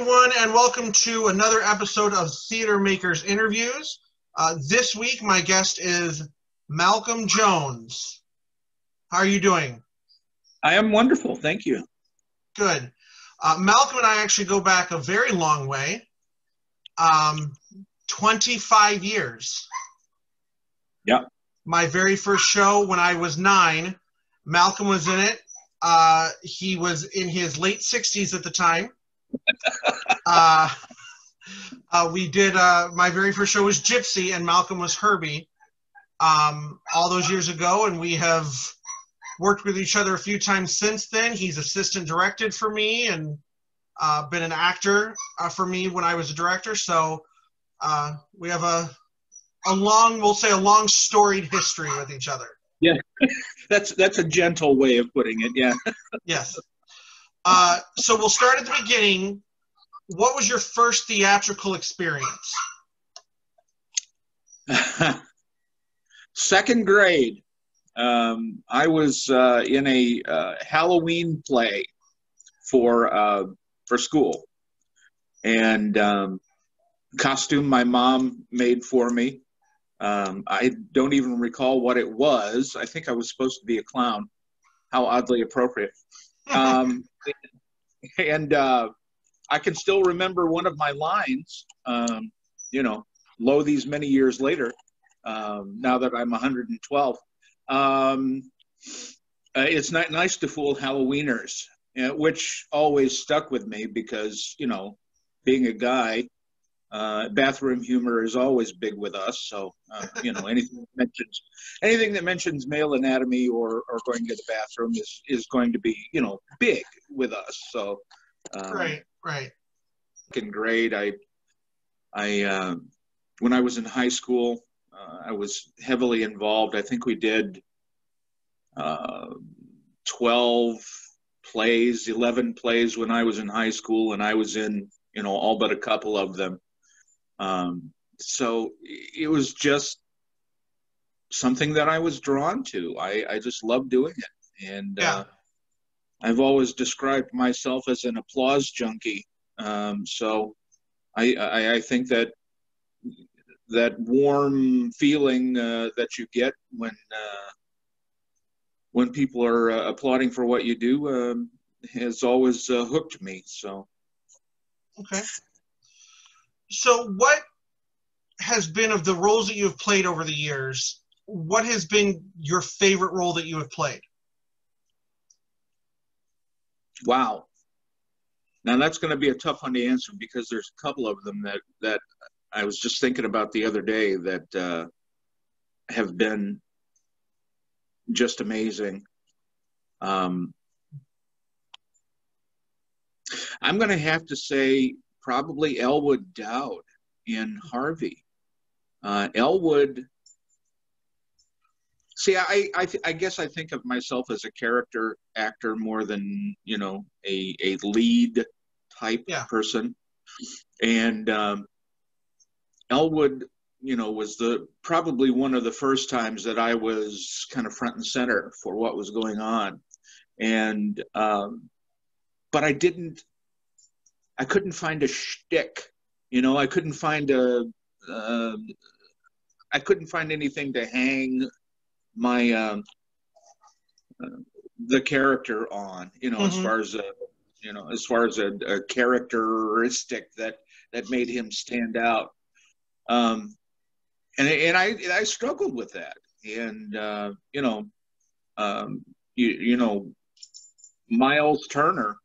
everyone, and welcome to another episode of Theater Makers Interviews. This week, my guest is Malcom Jones. How are you doing? I am wonderful, thank you. Good. Malcom and I actually go back a very long way, 25 years. Yeah. My very first show when I was 9, Malcom was in it. He was in his late 60s at the time. We did, my very first show was Gypsy, and Malcom was Herbie all those years ago, and we have worked with each other a few times since then. He's assistant directed for me and been an actor for me when I was a director, so we have a long, we'll say a long storied history with each other. Yeah, that's a gentle way of putting it, yeah. Yes. So we'll start at the beginning. What was your first theatrical experience? Second grade. I was in a Halloween play for school, and costume my mom made for me. I don't even recall what it was. I think I was supposed to be a clown. How oddly appropriate. And I can still remember one of my lines, lo these many years later, now that I'm 112. It's not nice to fool Halloweeners, which always stuck with me because, being a guy, bathroom humor is always big with us. So, anything that mentions male anatomy or going to the bathroom is going to be, big with us. So, Right. Second grade, I when I was in high school, I was heavily involved. I think we did 12 plays, 11 plays when I was in high school, and I was in, all but a couple of them. So it was just something that I was drawn to. I just loved doing it. And I've always described myself as an applause junkie. So I think that warm feeling that you get when people are applauding for what you do has always hooked me. So. Okay. So what has been, of the roles that you have played over the years, what has been your favorite role that you have played? Wow. Now that's going to be a tough one to answer because there's a couple of them that I was just thinking about the other day that have been just amazing. I'm going to have to say probably Elwood Dowd in Harvey. Elwood, see, I guess I think of myself as a character actor more than, a lead type person. And Elwood, was probably one of the first times that I was kind of front and center for what was going on. And, but I couldn't find a shtick, I couldn't find anything to hang my, the character on, as far as a characteristic that made him stand out. And I struggled with that. And, Miles Turner,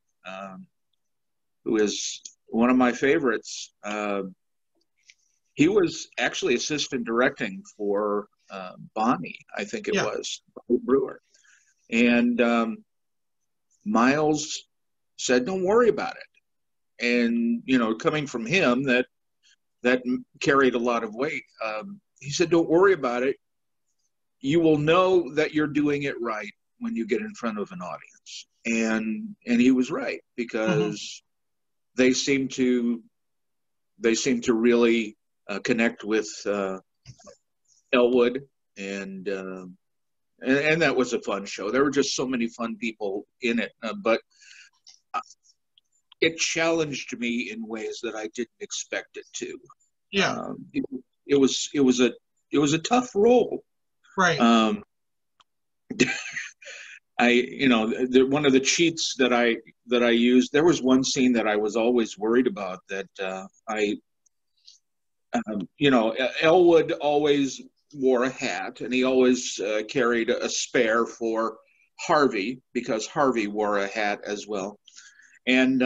who is one of my favorites, he was actually assistant directing for Bonnie, I think it was, Brewer. And Miles said, don't worry about it. And, coming from him, that carried a lot of weight. He said, don't worry about it. You will know that you're doing it right when you get in front of an audience. And he was right, because they seem to really connect with Elwood, and that was a fun show. There were just so many fun people in it, but it challenged me in ways that I didn't expect it to. Yeah. It was a tough role. Right. One of the cheats that I used, there was one scene that I was always worried about, that Elwood always wore a hat, and he always carried a spare for Harvey, because Harvey wore a hat as well. And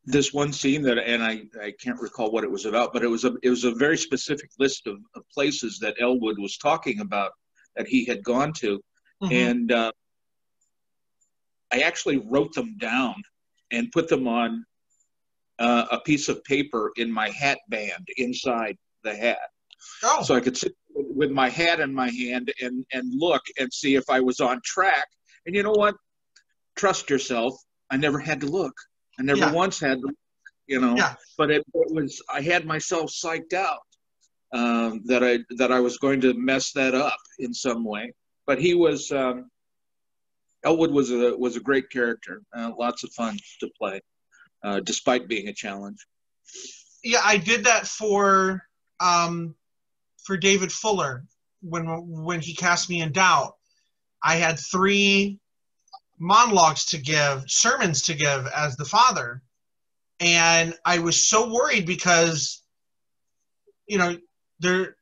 this one scene I can't recall what it was about, but it was a very specific list of places that Elwood was talking about that he had gone to. And I actually wrote them down and put them on a piece of paper in my hat band inside the hat. Oh. So I could sit with my hat in my hand and look and see if I was on track. And you know what? Trust yourself. I never had to look. I never once had to, but it was, I had myself psyched out that I was going to mess that up in some way. But he was, Elwood was a great character, lots of fun to play, despite being a challenge. Yeah, I did that for David Fuller when he cast me in Dowd. I had 3 sermons to give as the father, and I was so worried because, there's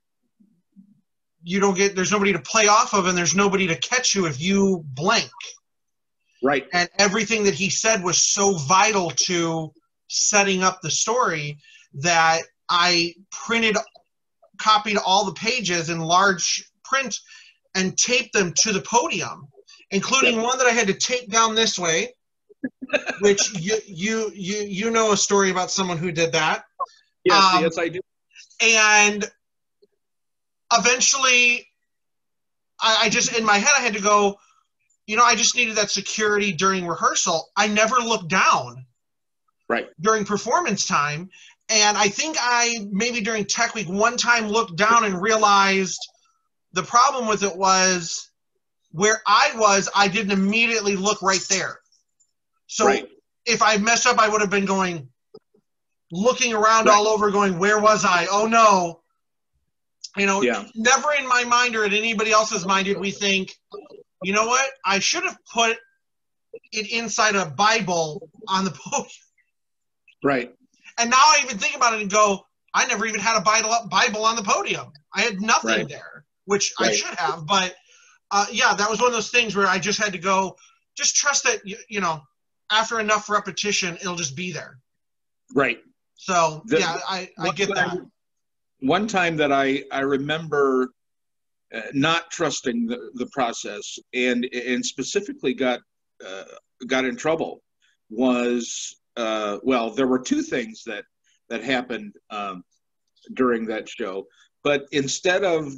nobody to play off of, and there's nobody to catch you if you blank. Right. And everything that he said was so vital to setting up the story that I copied all the pages in large print and taped them to the podium, including one that I had to tape down this way, which you know a story about someone who did that. Yes, I do. And eventually, I just, in my head, I had to go, I just needed that security during rehearsal. I never looked down during performance time. And I think maybe during Tech Week, one time looked down and realized the problem with it was where I didn't immediately look right there. So if I messed up, I would have been looking around all over going, where was I? Oh no. Never in my mind or in anybody else's mind did we think, you know what? I should have put it inside a Bible on the podium. Right. And now I even think about it and go, I never even had a Bible on the podium. I had nothing there, which I should have. But, that was one of those things where I just had to go, just trust that, after enough repetition, it'll just be there. Right. So, I get that. One time that I remember not trusting the process and specifically got in trouble was, there were 2 things that happened during that show, but instead of,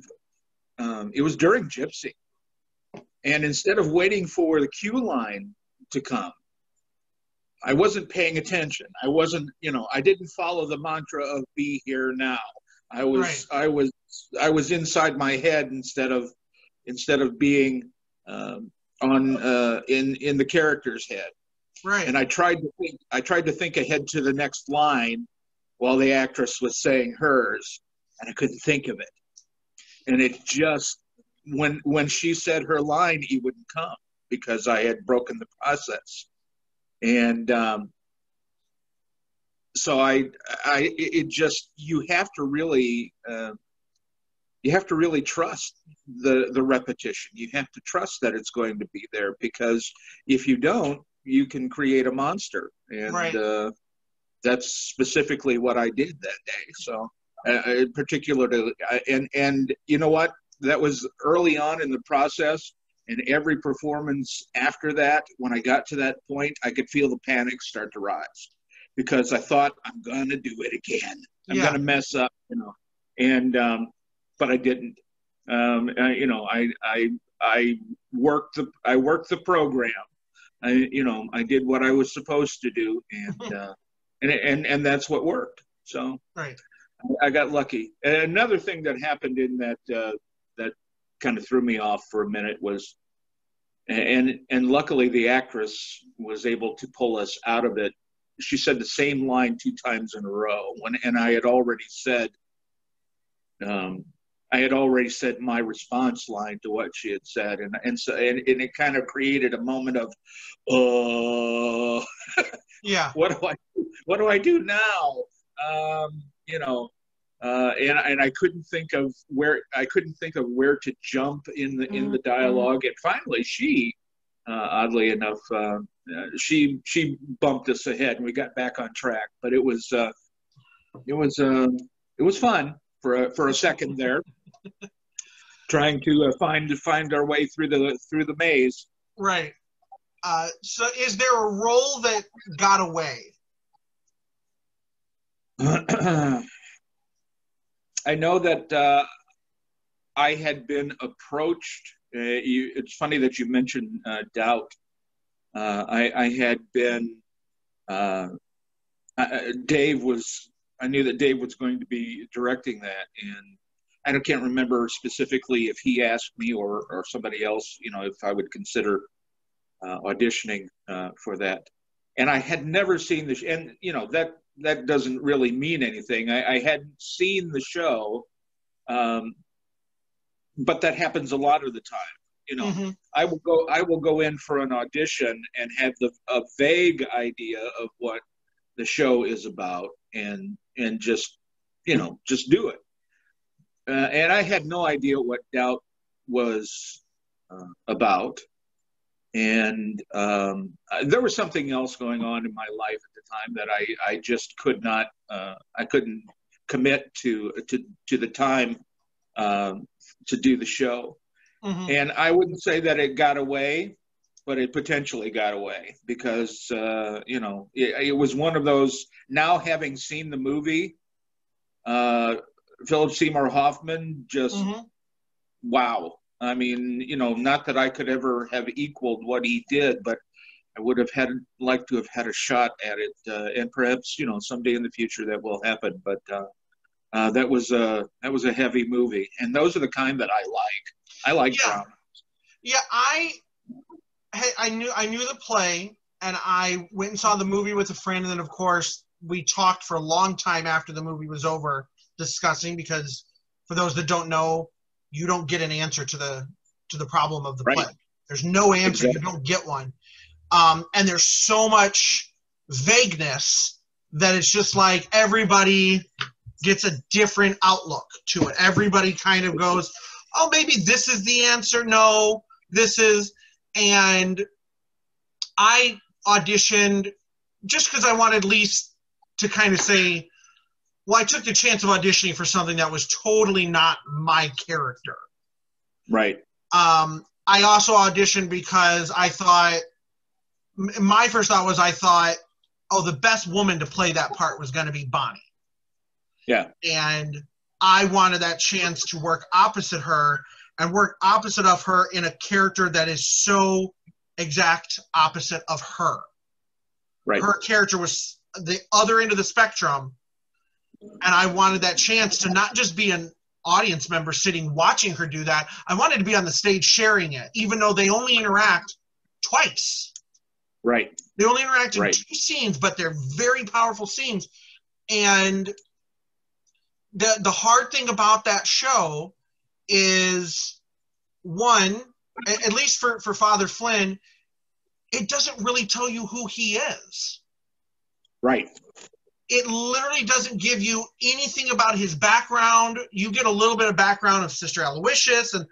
it was during Gypsy, and instead of waiting for the cue line to come, I wasn't paying attention. I wasn't, I didn't follow the mantra of be here now. I was inside my head instead of being in the character's head. Right. And I tried to think ahead to the next line while the actress was saying hers, and I couldn't think of it. And it just, when she said her line, he wouldn't come because I had broken the process. And so you have to really trust the repetition. You have to trust that it's going to be there, because if you don't, you can create a monster. And that's specifically what I did that day. So particularly, and you know what? That was early on in the process. And every performance after that, when I got to that point, I could feel the panic start to rise, because I thought, I'm going to do it again. I'm going to mess up, and, but I didn't. I worked the program. I did what I was supposed to do, and that's what worked. So I got lucky. And another thing that happened in that kind of threw me off for a minute was and luckily the actress was able to pull us out of it. She said the same line 2 times in a row, and I had already said my response line to what she had said, and it kind of created a moment of, Yeah. What do I do now? And I couldn't think of where to jump in the dialogue. And finally, she, oddly enough, she bumped us ahead, and we got back on track. But it was fun for a second there, trying to find our way through the maze. Right. So, is there a role that got away? I know that I had been approached. It's funny that you mentioned Dowd. I had been. Dave was. I knew that Dave was going to be directing that, and I can't remember specifically if he asked me or somebody else. If I would consider auditioning for that. And I had never seen the and that doesn't really mean anything. I hadn't seen the show, but that happens a lot of the time. Mm-hmm. I will go in for an audition and have a vague idea of what the show is about, and just do it. And I had no idea what Doubt was about. And there was something else going on in my life at the time that I just could not, I couldn't commit to the time to do the show. Mm-hmm. And I wouldn't say that it got away, but it potentially got away because, it was one of those, now having seen the movie, Philip Seymour Hoffman, just, mm-hmm. wow. I mean, not that I could ever have equaled what he did, but I would have liked to have had a shot at it, and perhaps someday in the future that will happen. But that was a heavy movie, and those are the kind that I like. I like drama. Yeah, I knew the play, and I went and saw the movie with a friend, and then of course we talked for a long time after the movie was over, discussing, because for those that don't know, you don't get an answer to the problem of the play. There's no answer. Exactly. You don't get one. And there's so much vagueness that it's just like everybody gets a different outlook to it. Everybody kind of goes, oh, maybe this is the answer. No, this is. And I auditioned just because I wanted at least to kind of say, well, I took the chance of auditioning for something that was totally not my character. Right. I also auditioned because I thought, my first thought was, oh, the best woman to play that part was going to be Bonnie. Yeah. And I wanted that chance to work opposite her and work opposite of her in a character that is so exact opposite of her. Right. Her character was the other end of the spectrum. And I wanted that chance to not just be an audience member sitting watching her do that. I wanted to be on the stage sharing it, even though they only interact twice. Right. They only interact in 2 scenes, but they're very powerful scenes. And the hard thing about that show is, one, at least for Father Flynn, it doesn't really tell you who he is. Right. It literally doesn't give you anything about his background. You get a little bit of background of Sister Aloysius and,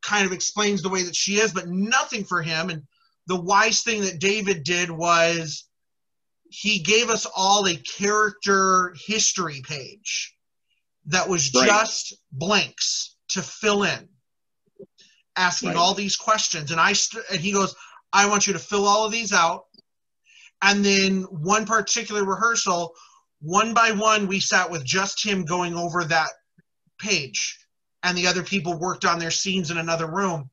kind of explains the way that she is, but nothing for him. And the wise thing that David did was he gave us all a character history page that was just blanks to fill in, asking all these questions. And he goes, I want you to fill all of these out. And then one particular rehearsal, one by one, we sat with just him going over that page. And the other people worked on their scenes in another room.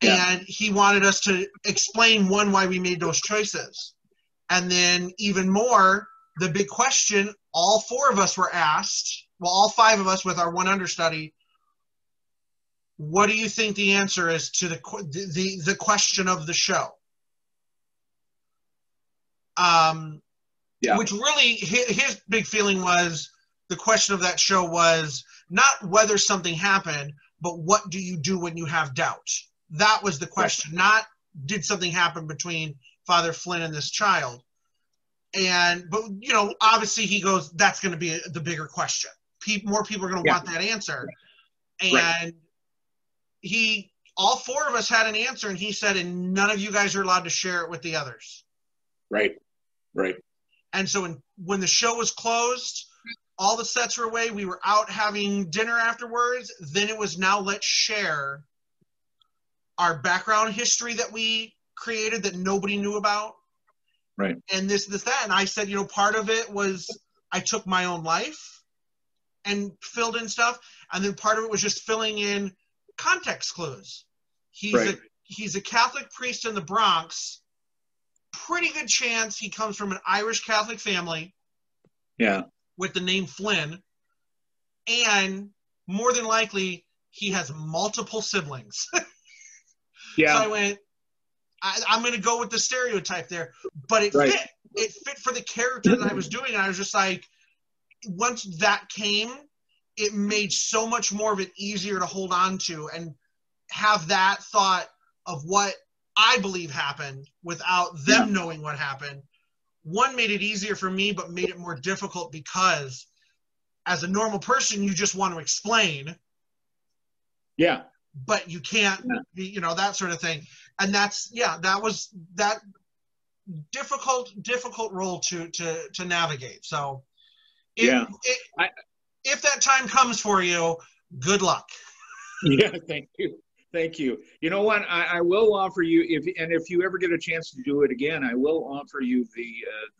Yeah. And he wanted us to explain, one, why we made those choices. And then even more, the big question, all 4 of us were asked, well, all 5 of us with our one understudy, what do you think the answer is to the question of the show? Which really, his big feeling was, the question of that show was not whether something happened, but what do you do when you have doubt? That was the question, not did something happen between Father Flynn and this child. But you know, obviously he goes, that's going to be the bigger question. More people are going to want that answer. And all four of us had an answer, and he said, and none of you guys are allowed to share it with the others. Right. And so when the show was closed, all the sets were away, we were out having dinner afterwards, then it was, now let's share our background history that we created that nobody knew about. Right. And this, that. And I said, you know, part of it was I took my own life and filled in stuff. And then part of it was just filling in context clues. He's a Catholic priest in the Bronx. Pretty good chance he comes from an Irish Catholic family. Yeah. With the name Flynn. And more than likely, he has multiple siblings. Yeah. So I went, I'm going to go with the stereotype there. But it fit. It fit for the character that I was doing. And I was just like, once that came, it made so much more of it easier to hold on to and have that thought of what I believe happened without them knowing what happened. One, made it easier for me, but made it more difficult because as a normal person, you just want to explain. Yeah. But you can't, you know, that sort of thing. And that's, that was that difficult role to navigate. So if that time comes for you, good luck. Yeah, thank you. Thank you. You know what? I will offer you, if you ever get a chance to do it again, I will offer you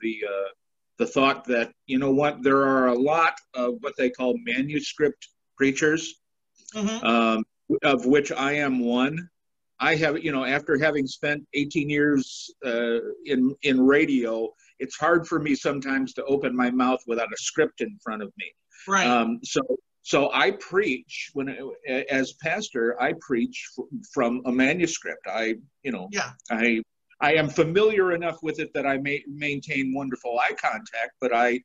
the thought that, you know what, there are a lot of what they call manuscript preachers, of which I am one. I have, you know, after having spent 18 years in radio, it's hard for me sometimes to open my mouth without a script in front of me. Right. So I preach as pastor. I preach from a manuscript. I am familiar enough with it that I maintain wonderful eye contact, but I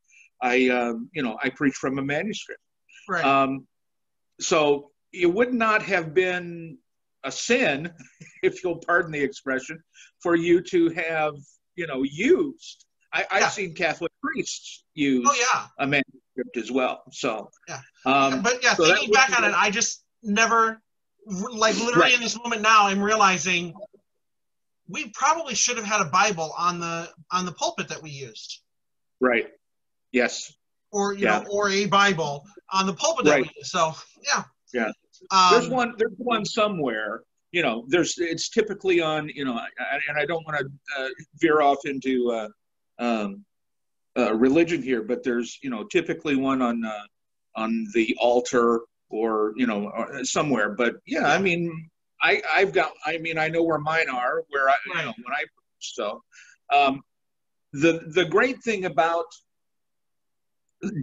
preach from a manuscript. Right. So it would not have been a sin, if you'll pardon the expression, for you to have, you know, used. I've seen Catholic priests use a manuscript as well. So thinking back on it, I just never, like, literally in this moment now, I'm realizing we probably should have had a Bible on the pulpit that we used. Right. Yes. Or or a Bible on the pulpit that we used. So yeah. There's one somewhere. You know, it's typically on, you know, and I don't want to veer off into religion here, but there's, you know, typically one on the altar or, you know, somewhere. But I mean, I know where mine are, where you know, when I preach. So the great thing about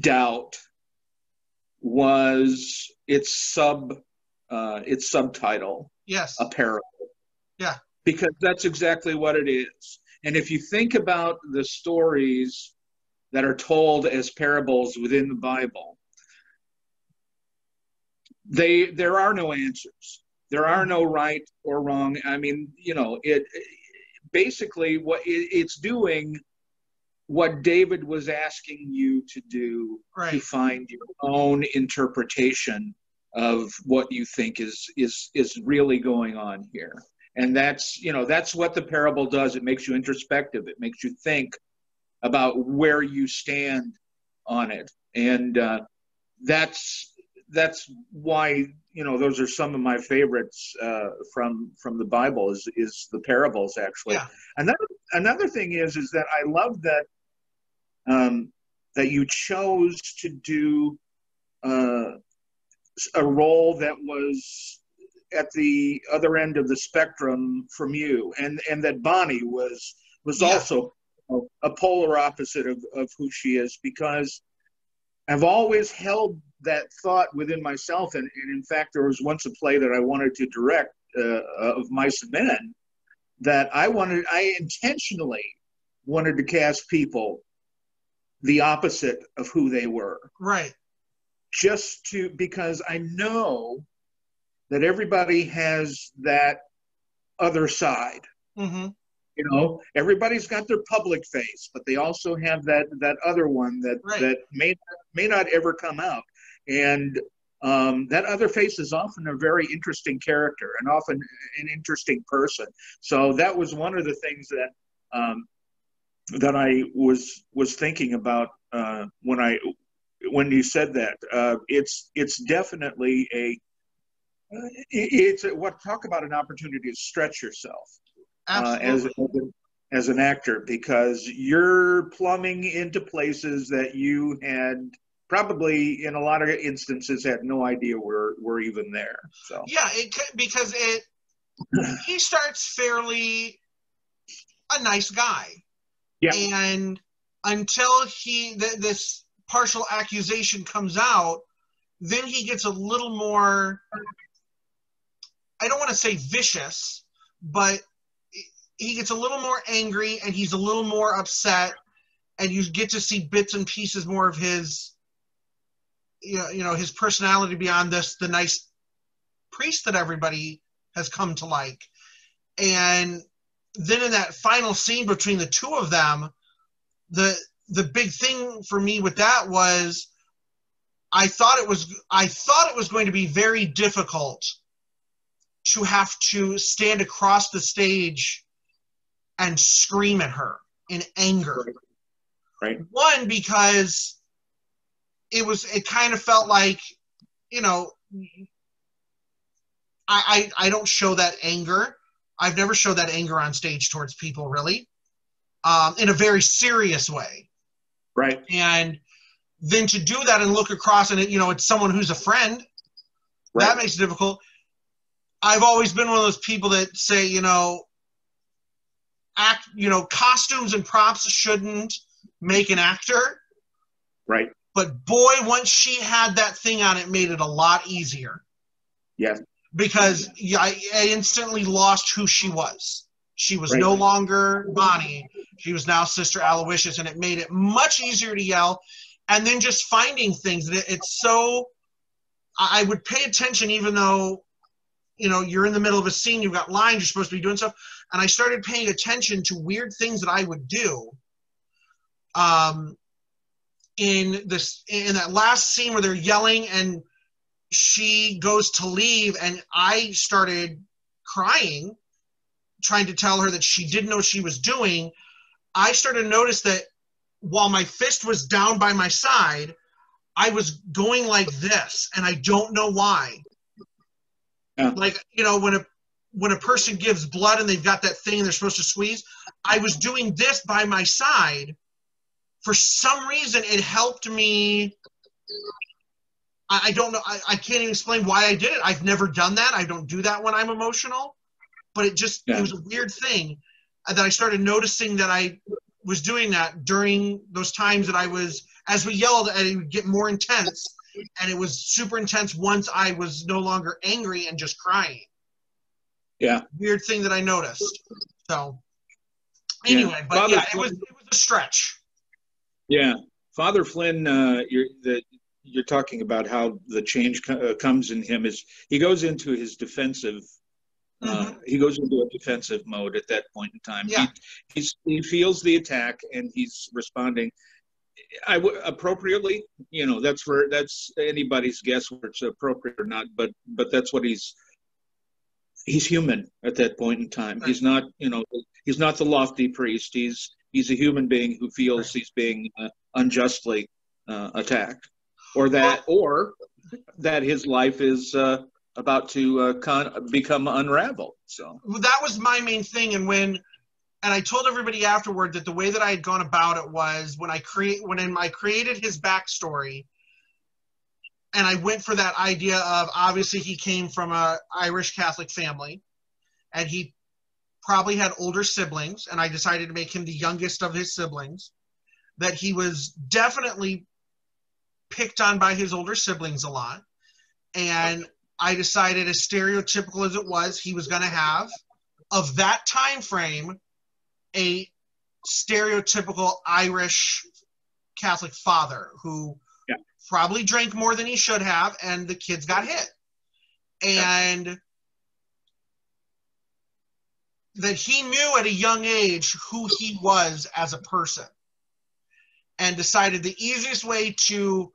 Dowd was its subtitle. Yes. A parable. Yeah. Because that's exactly what it is. And if you think about the stories that are told as parables within the Bible, there are no answers. There are no right or wrong. I mean, you know, it basically what it's doing what David was asking you to do, to find your own interpretation of what you think is really going on here. And that's, you know, that's what the parable does. It makes you introspective. It makes you think about where you stand on it. And that's why, you know, those are some of my favorites from the Bible is the parables, actually. Yeah. Another thing is that I love that that you chose to do a role that was at the other end of the spectrum from you, and that Bonnie was also a polar opposite of who she is, because I've always held that thought within myself, and in fact, there was once a play that I wanted to direct of Mice and Men that I intentionally wanted to cast people the opposite of who they were. Right. Because I know that everybody has that other side. Mm-hmm. You know, everybody's got their public face, but they also have that other one that may not ever come out. And that other face is often a very interesting character and often an interesting person. So that was one of the things that I was thinking about when you said that. It's definitely talk about an opportunity to stretch yourself. As an actor, because you're plumbing into places that you had probably in a lot of instances had no idea were even there. So yeah, because he starts fairly a nice guy, yeah, and until this partial accusation comes out, then he gets a little more, I don't want to say vicious, but he gets a little more angry and he's a little more upset, and you get to see bits and pieces more of his, his personality beyond the nice priest that everybody has come to like. And then in that final scene between the two of them, the big thing for me with that was I thought it was going to be very difficult to have to stand across the stage and scream at her in anger. Right. One, because it kind of felt like, I don't show that anger. I've never showed that anger on stage towards people, really, in a very serious way. Right. And then to do that and look across and it's someone who's a friend, right. That makes it difficult. I've always been one of those people that say, costumes and props shouldn't make an actor. Right. But boy, once she had that thing on, it made it a lot easier. Yeah. Because I instantly lost who she was. She was right. no longer Bonnie. She was now Sister Aloysius, and it made it much easier to yell. And then just finding things. It's so – I would pay attention even though, you're in the middle of a scene, you've got lines, you're supposed to be doing stuff. And I started paying attention to weird things that I would do. In that last scene where they're yelling and she goes to leave, and I started crying, trying to tell her that she didn't know what she was doing. I started to notice that while my fist was down by my side, I was going like this, and I don't know why. Yeah. Like, when a person gives blood and they've got that thing and they're supposed to squeeze, I was doing this by my side. For some reason, it helped me. I don't know. I can't even explain why I did it. I've never done that. I don't do that when I'm emotional. But it was a weird thing that I started noticing that I was doing that during those times that I was, as we yelled, and it would get more intense. And it was super intense once I was no longer angry and just crying. Yeah. Weird thing that I noticed. So, anyway, but it was a stretch. Yeah. Father Flynn, you're talking about how the change comes in him is he goes into his defensive he goes into a defensive mode at that point in time. Yeah. He feels the attack and he's responding appropriately. That's anybody's guess whether it's appropriate or not, but that's what he's human at that point in time. Right. He's not the lofty priest. He's a human being who feels right. He's being unjustly attacked. Or that his life is about to become unraveled. So that was my main thing, and I told everybody afterward that the way that I had gone about it was when I created his backstory, and I went for that idea of obviously he came from a Irish Catholic family, and he probably had older siblings, and I decided to make him the youngest of his siblings. That he was definitely picked on by his older siblings a lot. And I decided, as stereotypical as it was, he was going to have, of that time frame, a stereotypical Irish Catholic father who probably drank more than he should have, and the kids got hit. And that he knew at a young age who he was as a person, and decided the easiest way to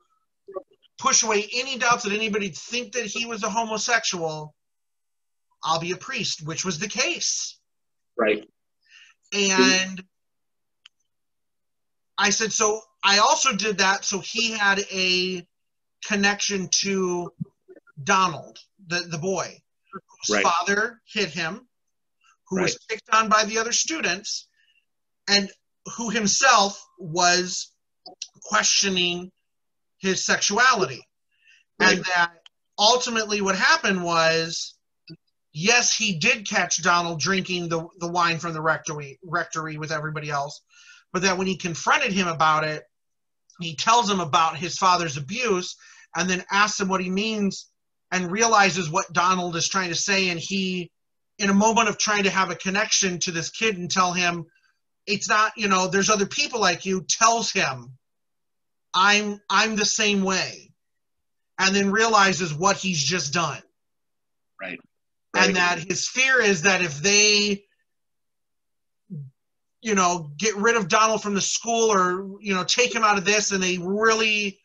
push away any doubts that anybody think that he was a homosexual, I'll be a priest, which was the case. Right. And I said, so I also did that so he had a connection to Donald, the boy, whose father hit him, who was picked on by the other students, and who himself was questioning his sexuality. And that ultimately what happened was, yes, he did catch Donald drinking the wine from the rectory with everybody else, but that when he confronted him about it, he tells him about his father's abuse, and then asks him what he means, and realizes what Donald is trying to say. And he, in a moment of trying to have a connection to this kid and tell him, it's not, there's other people like you, tells him, I'm the same way. And then realizes what he's just done. Right. And that his fear is that if they, get rid of Donald from the school, or, take him out of this, and they really,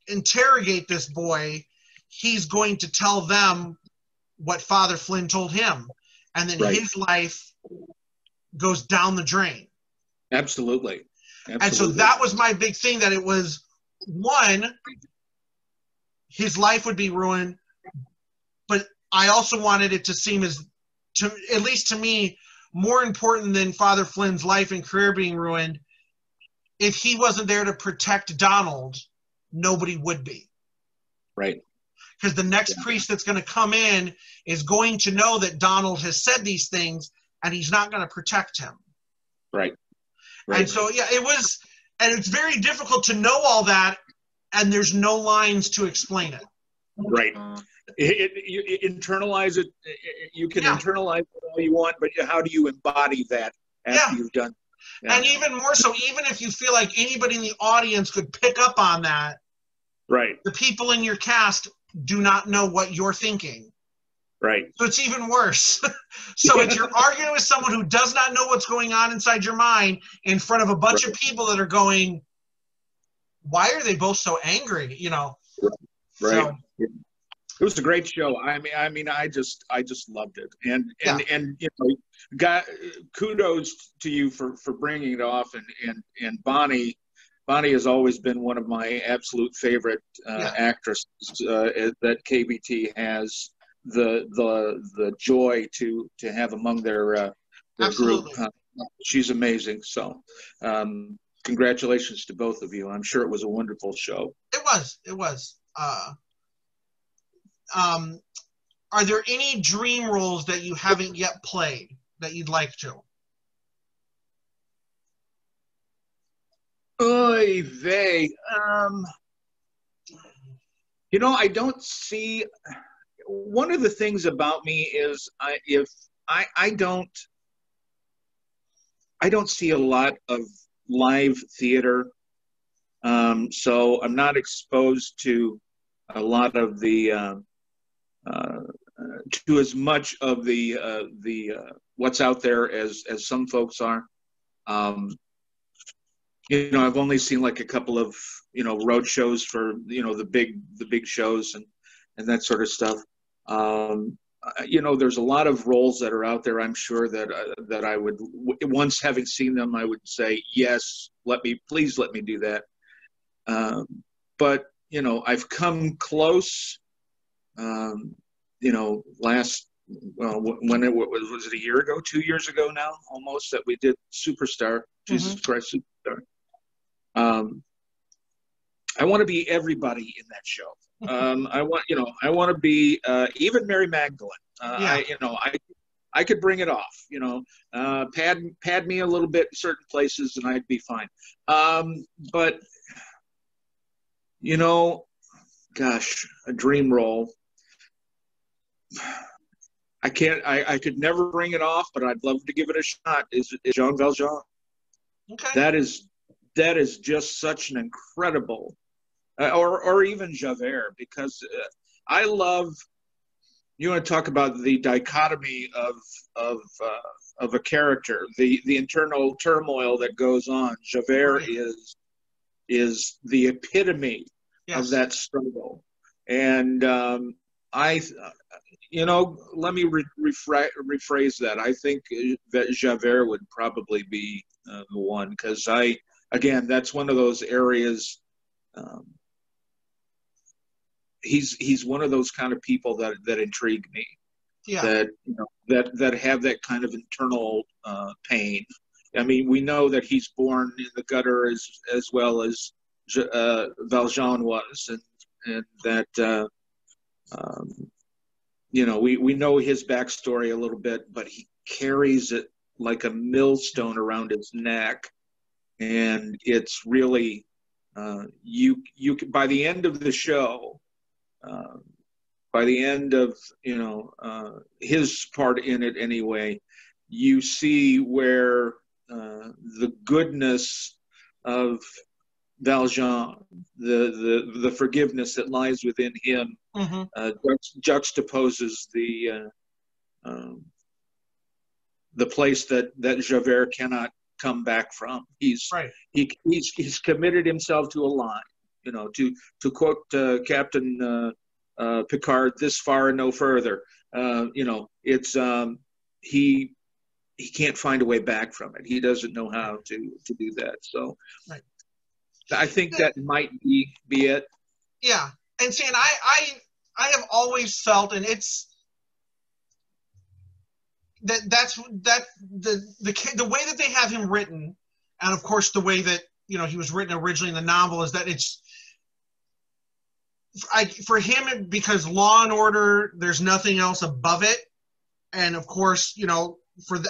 interrogate this boy, he's going to tell them what Father Flynn told him. And then his life goes down the drain. Absolutely. And so that was my big thing, that it was, one, his life would be ruined, but I also wanted it to seem at least to me, more important than Father Flynn's life and career being ruined. If he wasn't there to protect Donald, nobody would be. Right. Because the next priest that's going to come in is going to know that Donald has said these things, and he's not going to protect him. Right. And so, it was, and it's very difficult to know all that, and there's no lines to explain it. Right. You internalize it. You can internalize it all you want, but how do you embody that after you've done? And even more so, even if you feel like anybody in the audience could pick up on that, the people in your cast do not know what you're thinking. Right. So it's even worse. So if you're arguing with someone who does not know what's going on inside your mind in front of a bunch of people that are going, why are they both so angry? Right. It was a great show. I mean, I just loved it. And kudos to you for bringing it off. And Bonnie has always been one of my absolute favorite actresses that KBT has the joy to have among their group. She's amazing. So congratulations to both of you. I'm sure it was a wonderful show. It was. Are there any dream roles that you haven't yet played that you'd like to? Oy vey. I don't see. One of the things about me is I don't see a lot of live theater, so I'm not exposed to a lot of the to as much of the what's out there as some folks are. I've only seen like a couple of road shows for the big shows and that sort of stuff. There's a lot of roles that are out there. I'm sure that I would, once having seen them, I would say yes. Please let me do that. But I've come close. When it was it a year ago, 2 years ago now, almost, that we did Superstar, Jesus Christ Superstar. I want to be everybody in that show. I want to be even Mary Magdalene. I could bring it off. Pad me a little bit in certain places, and I'd be fine. But You know, gosh, a dream role. I can't. I could never bring it off, but I'd love to give it a shot. Is Jean Valjean? Okay. That is just such an incredible, or even Javert, because I love. You want to talk about the dichotomy of a character, the internal turmoil that goes on. Javert Right. is the epitome Yes. of that struggle, and I, let me rephrase that. I think that Javert would probably be the one, because again, that's one of those areas. Um, he's one of those kind of people that intrigue me. Yeah. That have that kind of internal pain. I mean, we know that he's born in the gutter as well as Valjean was, and that we know his backstory a little bit, but he carries it like a millstone around his neck, and it's really you by the end of the show. By the end of his part in it anyway, you see where the goodness of Valjean, the forgiveness that lies within him, juxtaposes the place that Javert cannot come back from. He's committed himself to a line. To quote Captain Picard, "This far and no further." It's he can't find a way back from it. He doesn't know how to do that. So I think that might be it. Yeah, and see, and I have always felt, and it's that's the way that they have him written, and of course the way that he was written originally in the novel, is that it's for him, because Law and Order, there's nothing else above it, and of course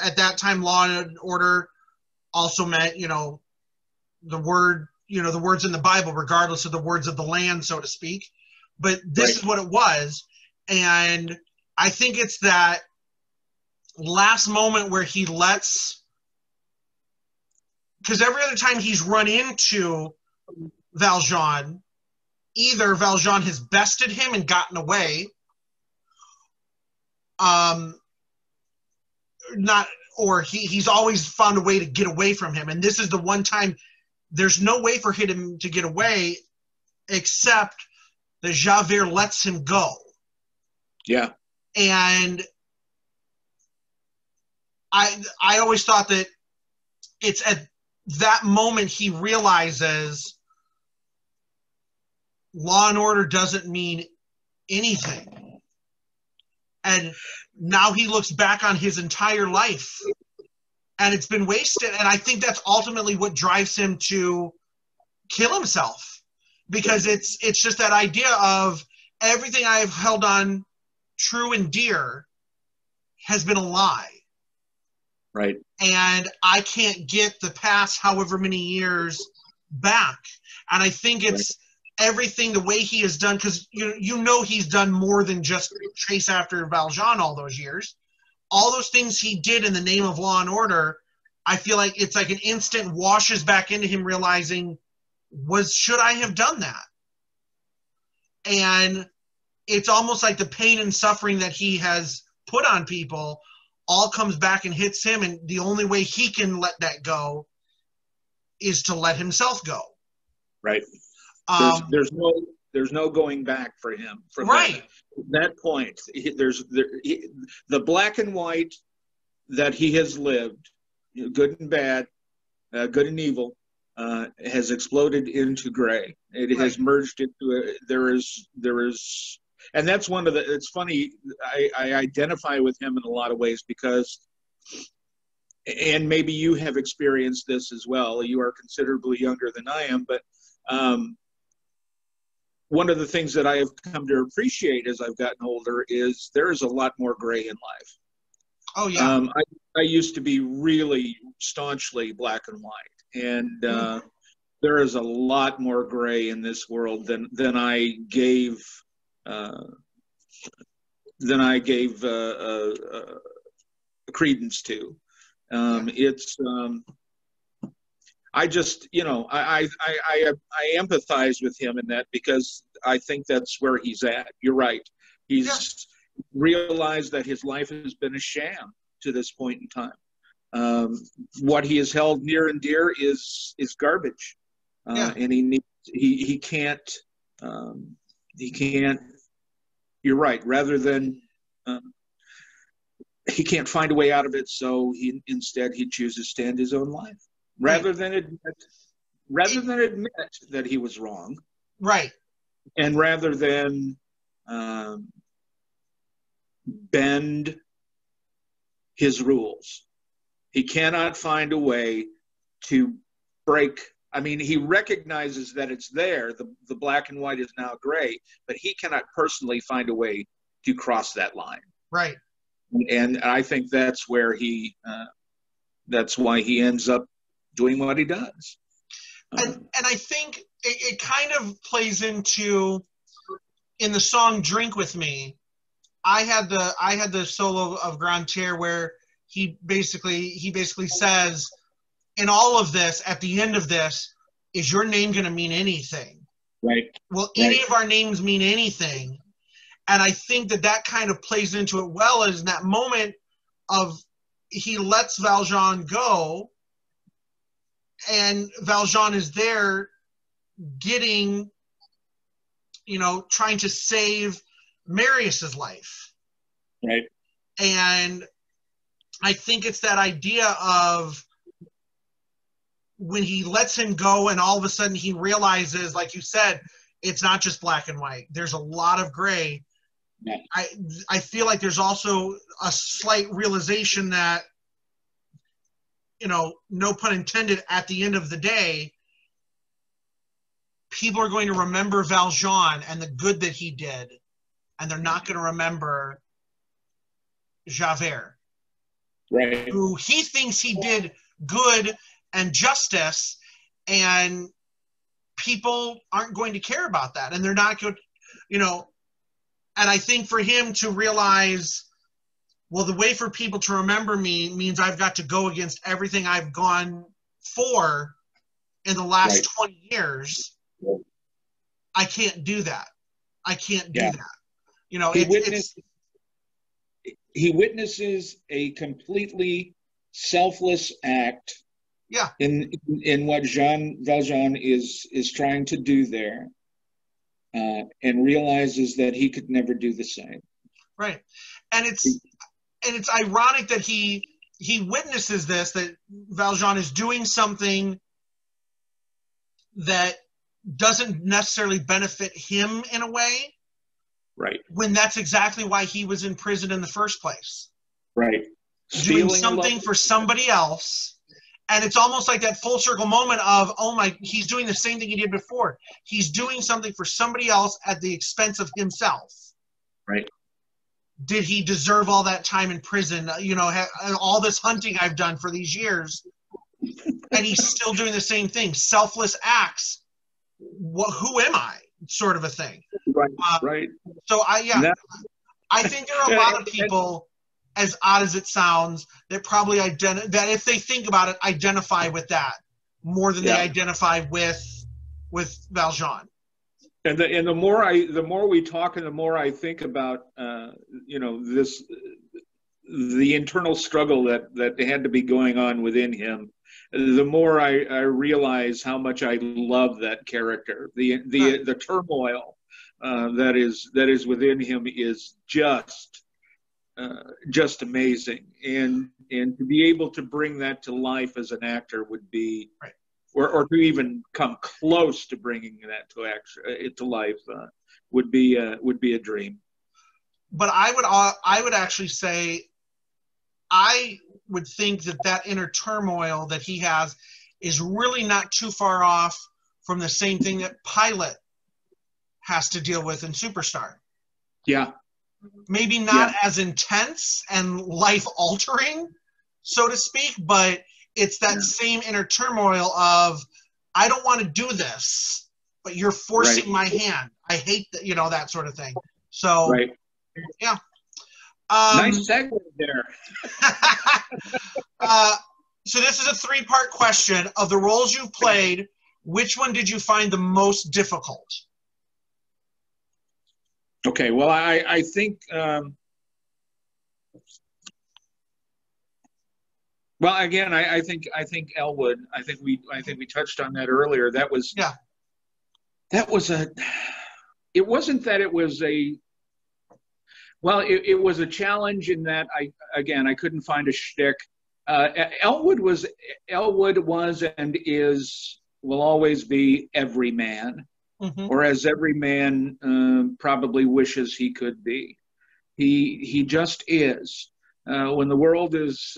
at that time Law and Order also meant the words in the Bible, regardless of the words of the land, so to speak. But this is what it was, and I think it's that last moment where he lets, because every other time he's run into Valjean, either Valjean has bested him and gotten away, or he's always found a way to get away from him. And this is the one time there's no way for him to get away except that Javert lets him go. Yeah. And I always thought that it's at that moment he realizes Law and Order doesn't mean anything. And now he looks back on his entire life and it's been wasted. And I think that's ultimately what drives him to kill himself, because it's just that idea of everything I have held on true and dear has been a lie. Right. And I can't get the past however many years back. And I think it's everything, the way he has done, because he's done more than just chase after Valjean all those years. All those things he did in the name of Law and Order, I feel like it's like an instant washes back into him realizing, should I have done that? And it's almost like the pain and suffering that he has put on people all comes back and hits him, and the only way he can let that go is to let himself go. Right. There's no going back for him from that point. The black and white that he has lived, good and bad, good and evil, has exploded into gray. It has merged into there is, and that's one of the. It's funny. I identify with him in a lot of ways because, and maybe you have experienced this as well. You are considerably younger than I am, but one of the things that I have come to appreciate as I've gotten older is there is a lot more gray in life. Oh yeah. I used to be really staunchly black and white, and there is a lot more gray in this world than I gave credence to. It's I just, I empathize with him in that, because I think that's where he's at. You're right. He's realized that his life has been a sham to this point in time. What he has held near and dear is garbage, and he can't. You're right. Rather than he can't find a way out of it, so instead he chooses to end his own life rather than admit that he was wrong. Right. And rather than bend his rules. He cannot find a way to break. I mean, he recognizes that it's there. The black and white is now gray, but he cannot personally find a way to cross that line. Right. And I think that's where that's why he ends up doing what he does. And I think it kind of plays into, in the song "Drink with Me," I had the solo of Grantaire where he basically says, in all of this, at the end of this, is your name going to mean anything? Right. Will any of our names mean anything? And I think that kind of plays into it well, as in that moment of he lets Valjean go, and Valjean is there getting, trying to save Marius's life. Right. And I think it's that idea of when he lets him go and all of a sudden he realizes, like you said, it's not just black and white. There's a lot of gray. Yeah. I feel like there's also a slight realization that, no pun intended, at the end of the day, people are going to remember Valjean and the good that he did, and they're not going to remember Javert, right? Who he thinks he did good and justice, and people aren't going to care about that, and they're not going to, and I think for him to realize, well, the way for people to remember me means I've got to go against everything I've gone for in the last 20 years. Right. I can't do that. I can't do that. He witnesses a completely selfless act. Yeah. In what Valjean is trying to do there, and realizes that he could never do the same. Right, and it's ironic that he witnesses this, that Valjean is doing something that doesn't necessarily benefit him in a way. Right. When that's exactly why he was in prison in the first place. Right. Doing something for somebody else. And it's almost like that full circle moment of, he's doing the same thing he did before. He's doing something for somebody else at the expense of himself. Right. Did he deserve all that time in prison? All this hunting I've done for these years. And he's still doing the same thing. Selfless acts. Who am I? Sort of a thing. Right. Right. So I think there are a lot of people, as odd as it sounds, that probably that if they think about it, identify with that more than they identify with Valjean. And the more we talk, and the more I think about the internal struggle that had to be going on within him, the more I realize how much I love that character. The turmoil that is within him is just amazing, and to be able to bring that to life as an actor would be, or to even come close to bringing that to life would be a dream. But I would actually say, I would think that inner turmoil that he has is really not too far off from the same thing that Pilate has to deal with in Superstar. Yeah. Maybe not as intense and life-altering, so to speak, but it's that same inner turmoil of, I don't want to do this, but you're forcing Right. my hand. I hate that, that sort of thing. So, Right. yeah. Nice segue there. So this is a three-part question. Of the roles you've played, which one did you find the most difficult? Okay, well, I think, well, again, I think Elwood. I think we touched on that earlier. That was it wasn't that it was it was a challenge in that I couldn't find a shtick. Elwood was and will always be every man. Mm-hmm. Or as every man probably wishes he could be. He just is. When the world is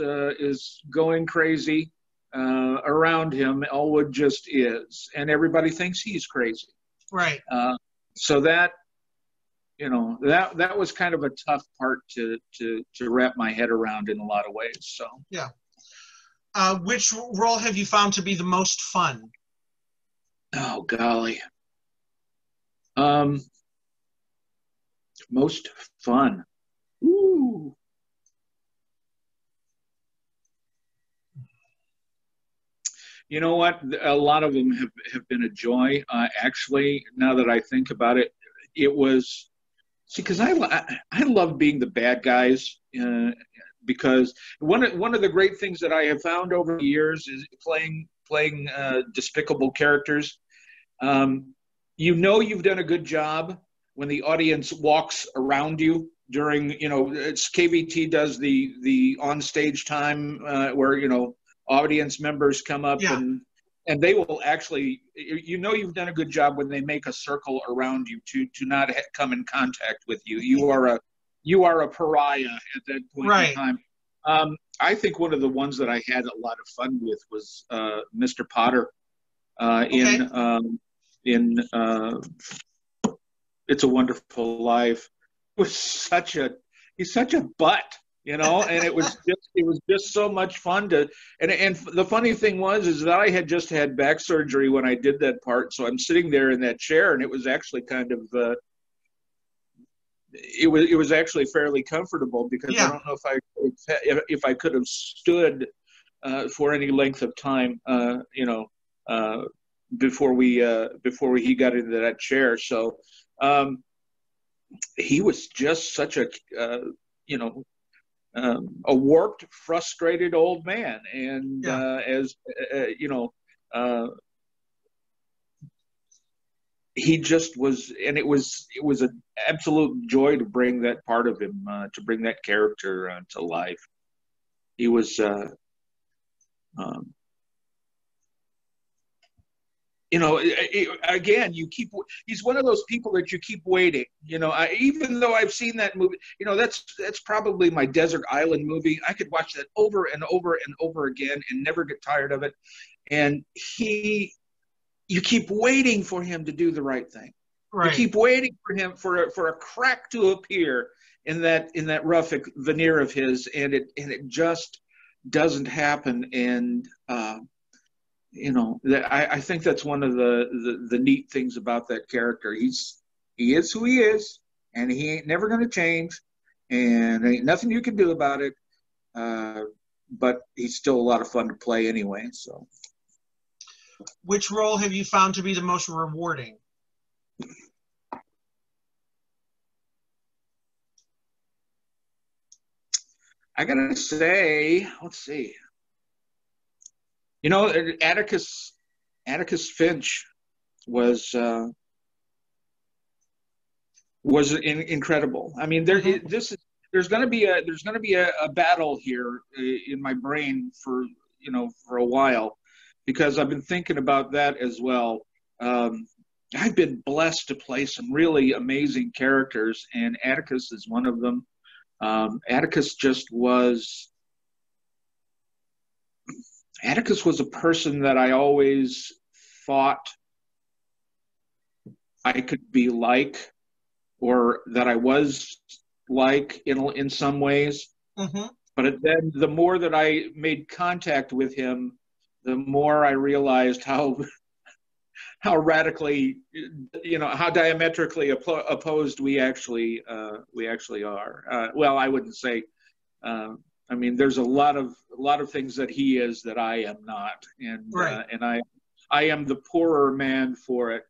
going crazy around him, Elwood just is, and everybody thinks he's crazy. Right. So that that was kind of a tough part to wrap my head around in a lot of ways. So yeah. Which role have you found to be the most fun? Oh golly. Most fun. Ooh. You know what? A lot of them have been a joy. Actually, now that I think about it, it was because I love being the bad guys because one of the great things that I have found over the years is playing despicable characters. You've done a good job when the audience walks around you during, it's KVT does the on-stage time where, audience members come up and they will actually, you've done a good job when they make a circle around you to not come in contact with you. You are a pariah at that point in time. I think one of the ones that I had a lot of fun with was Mr. Potter in It's a Wonderful Life. He's such a butt, and it was just so much fun to, and the funny thing is that I had just had back surgery when I did that part, so I'm sitting there in that chair, and it was actually kind of it was actually fairly comfortable because I don't know if I could have stood for any length of time, before he got into that chair. So he was just such a warped, frustrated old man, and he just was, and it was an absolute joy to bring that part of him, to bring that character to life. He was again, he's one of those people that you keep waiting. Even though I've seen that movie, that's probably my desert island movie. I could watch that over and over and over again and never get tired of it. And you keep waiting for him to do the right thing. Right. You keep waiting for him for a crack to appear in that rough veneer of his, and it just doesn't happen. And I think that's one of the neat things about that character. He is who he is, and he ain't never going to change, and there ain't nothing you can do about it. But he's still a lot of fun to play anyway. So, which role have you found to be the most rewarding? I gotta say, let's see. Atticus Finch was incredible. I mean, there's going to be a battle here in my brain for a while, because I've been thinking about that as well. I've been blessed to play some really amazing characters, and Atticus is one of them. Atticus was a person that I always thought I could be like, or that I was like in some ways. Mm-hmm. But then the more that I made contact with him, the more I realized how radically, how diametrically opposed we actually are. Well, I wouldn't say. I mean, there's a lot of things that he is that I am not, and Right. and I am the poorer man for it.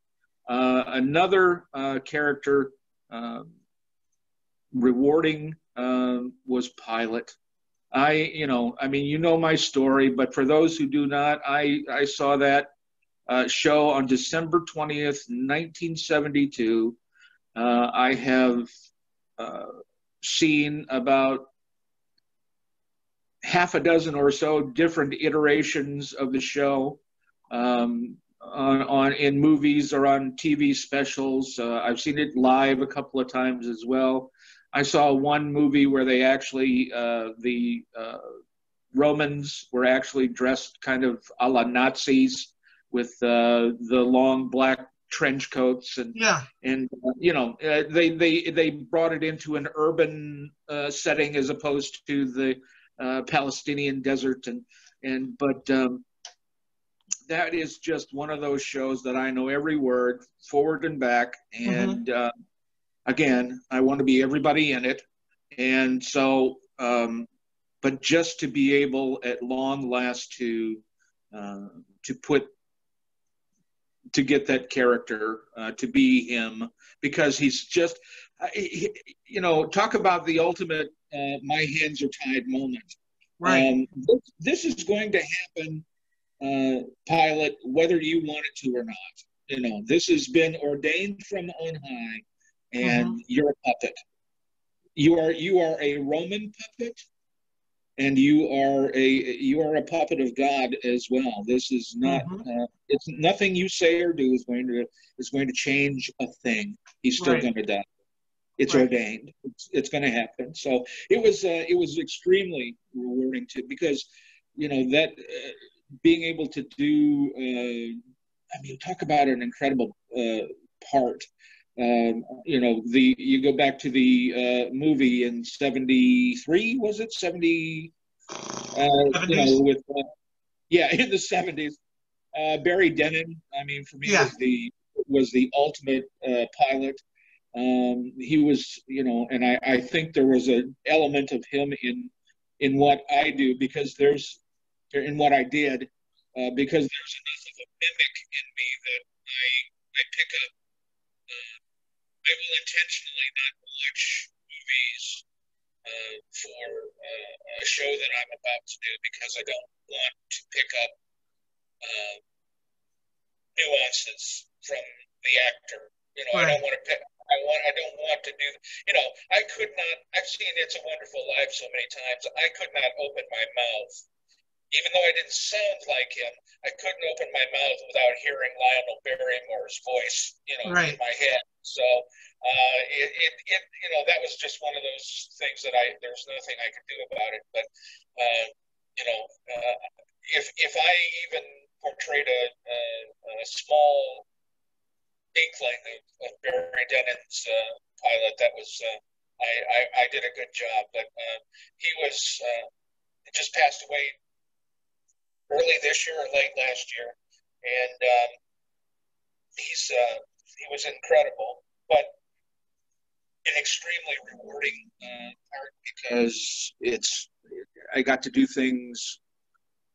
Another character rewarding was Pilate. I mean, my story, but for those who do not, I saw that show on December 20th, 1972. I have seen about half a dozen or so different iterations of the show in movies or on TV specials. I've seen it live a couple of times as well. I saw one movie where they actually, the Romans were actually dressed kind of a la Nazis with the long black trench coats, and they brought it into an urban setting as opposed to the Palestinian desert, but that is just one of those shows that I know every word forward and back, and again, I want to be everybody in it, and so but just to be able at long last to get that character to be him, because he's just talk about the ultimate my hands are tied moment. Right. This is going to happen, Pilate, whether you want it to or not. This has been ordained from on high, and you're a puppet. You are a Roman puppet, and you are a puppet of God as well. This is not it's nothing you say or do is going to change a thing. He's still going to die. It's ordained. It's going to happen. So it was extremely rewarding because that being able to do. I mean, talk about an incredible part. You go back to the movie in '73, was it 70? In the '70s. Barry Dennen, I mean, for me was the ultimate Pilate. He was, and I think there was an element of him in what I do in what I did, because there's enough of a mimic in me that I pick up. I will intentionally not watch movies for a show that I'm about to do because I don't want to pick up nuances from the actor. I don't want to pick. I don't want to do. I could not. I've seen It's a Wonderful Life so many times. I could not open my mouth, even though I didn't sound like him. I couldn't open my mouth without hearing Lionel Barrymore's voice, in my head. So that was just one of those things that there's nothing I could do about it. But if I even portrayed a small inkling of Barry Dennen's Pilate, that was I did a good job. But he was just passed away early this year or late last year, and he was incredible, but an extremely rewarding part because I got to do things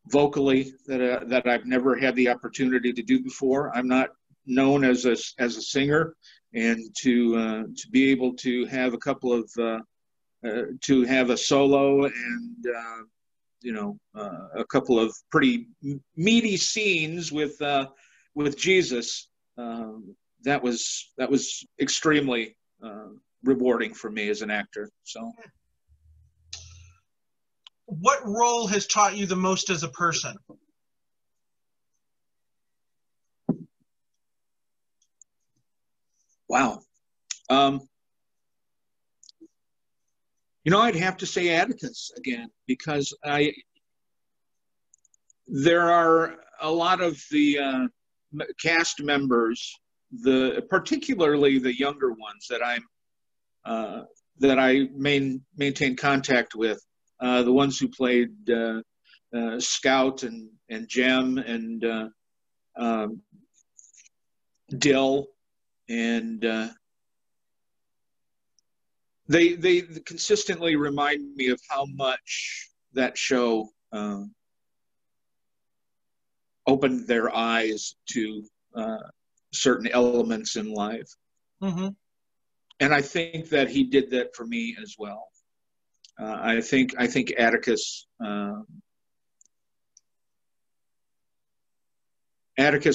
vocally that I've never had the opportunity to do before. I'm not known as a singer, and to be able to have a couple of to have a solo and a couple of pretty meaty scenes with Jesus, that was extremely rewarding for me as an actor. So, what role has taught you the most as a person? Wow. I'd have to say Atticus again, because there are a lot of the cast members, particularly the younger ones that I maintain contact with, the ones who played Scout and Jem and Dill, and they consistently remind me of how much that show opened their eyes to certain elements in life. Mm-hmm. And I think that he did that for me as well. I think Atticus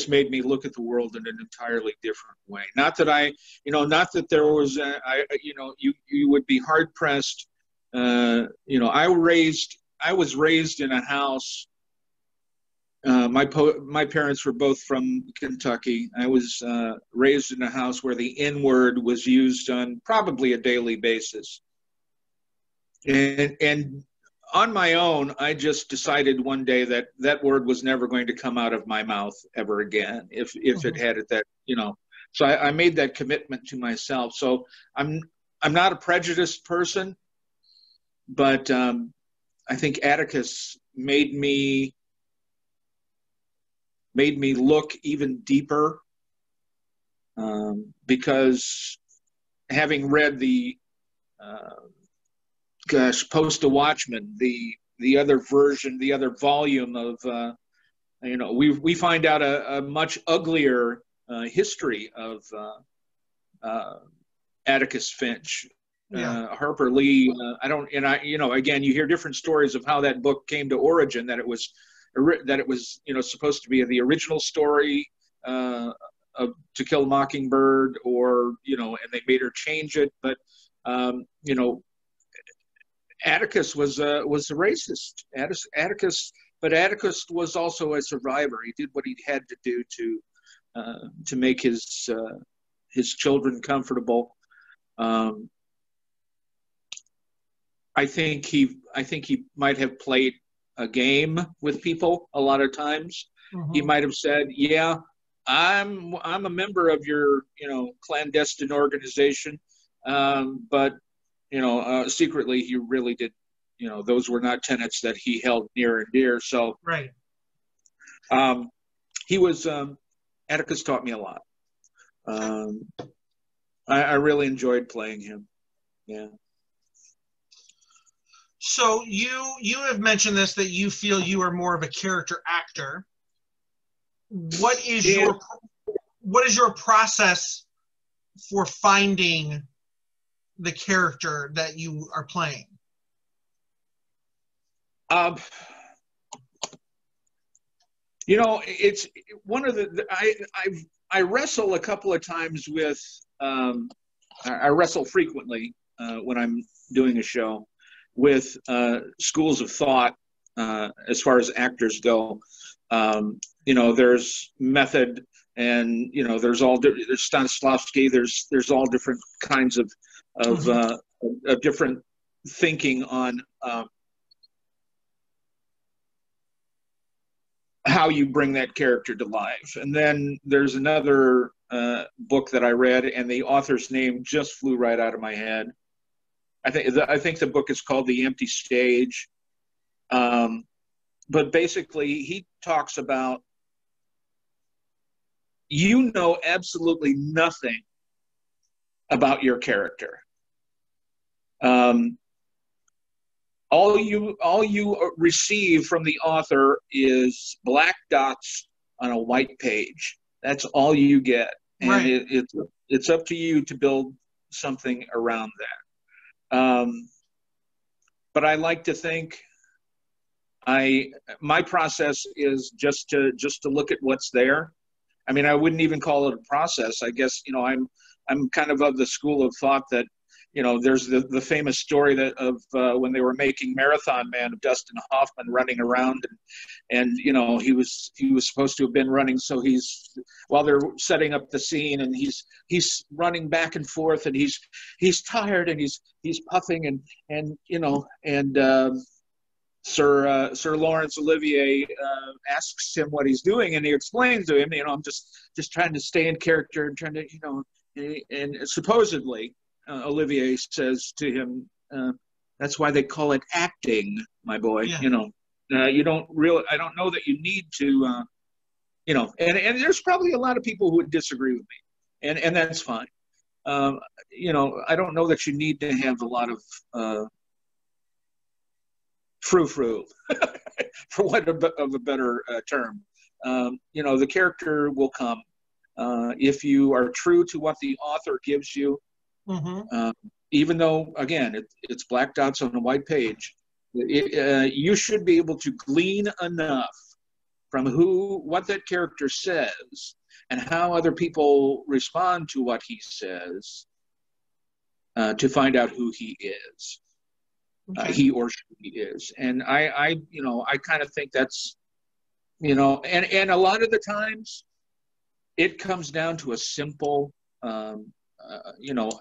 made me look at the world in an entirely different way. Not that there was, you would be hard pressed. I was raised in a house. My parents were both from Kentucky. I was raised in a house where the N word was used on probably a daily basis. And on my own, I just decided one day that that word was never going to come out of my mouth ever again, if it had it that, So I made that commitment to myself. So I'm not a prejudiced person, but I think Atticus made me look even deeper, because having read the Postal Watchman, the other version, the other volume of, we find out a much uglier history of Atticus Finch. Harper Lee, again, you hear different stories of how that book came to origin, that it was supposed to be the original story of To Kill a Mockingbird, or, and they made her change it. But, Atticus was a racist. Atticus was also a survivor. He did what he had to do to make his children comfortable. I think he might have played a game with people a lot of times. Mm-hmm. He might have said, "Yeah, I'm a member of your clandestine organization," but secretly he really did. Those were not tenets that he held near and dear. So right. He was Atticus taught me a lot. I really enjoyed playing him. Yeah. So you have mentioned this, that you feel you are more of a character actor. What is your process for finding the character that you are playing? It's one of the I wrestle a couple of times with I wrestle frequently when I'm doing a show with schools of thought as far as actors go. There's method, and there's Stanislavski. There's all different kinds of different thinking on how you bring that character to life. And then there's another book that I read, and the author's name just flew right out of my head. I think the book is called The Empty Stage. But basically, he talks about absolutely nothing about your character. All you receive from the author is black dots on a white page. That's all you get, and right. It's up to you to build something around that. But I like to think my process is just to look at what's there. I mean, I wouldn't even call it a process. I guess I'm kind of the school of thought that there's the famous story of when they were making Marathon Man of Dustin Hoffman running around, and he was supposed to have been running. So while they're setting up the scene, and he's running back and forth, and he's tired, and he's puffing, and Sir Laurence Olivier asks him what he's doing, and he explains to him, I'm just trying to stay in character and trying to and supposedly. Olivier says to him, "That's why they call it acting, my boy. Yeah. You don't really. I don't know that you need to, you know, and there's probably a lot of people who would disagree with me, and that's fine. You know, I don't know that you need to have a lot of frou-frou, for want of a better term. You know, the character will come if you are true to what the author gives you. Even though, again, it's black dots on a white page, you should be able to glean enough from what that character says and how other people respond to what he says to find out who he is. Okay. He or she is. And I you know, I kind of think that's, you know, and a lot of the times it comes down to a simple, you know,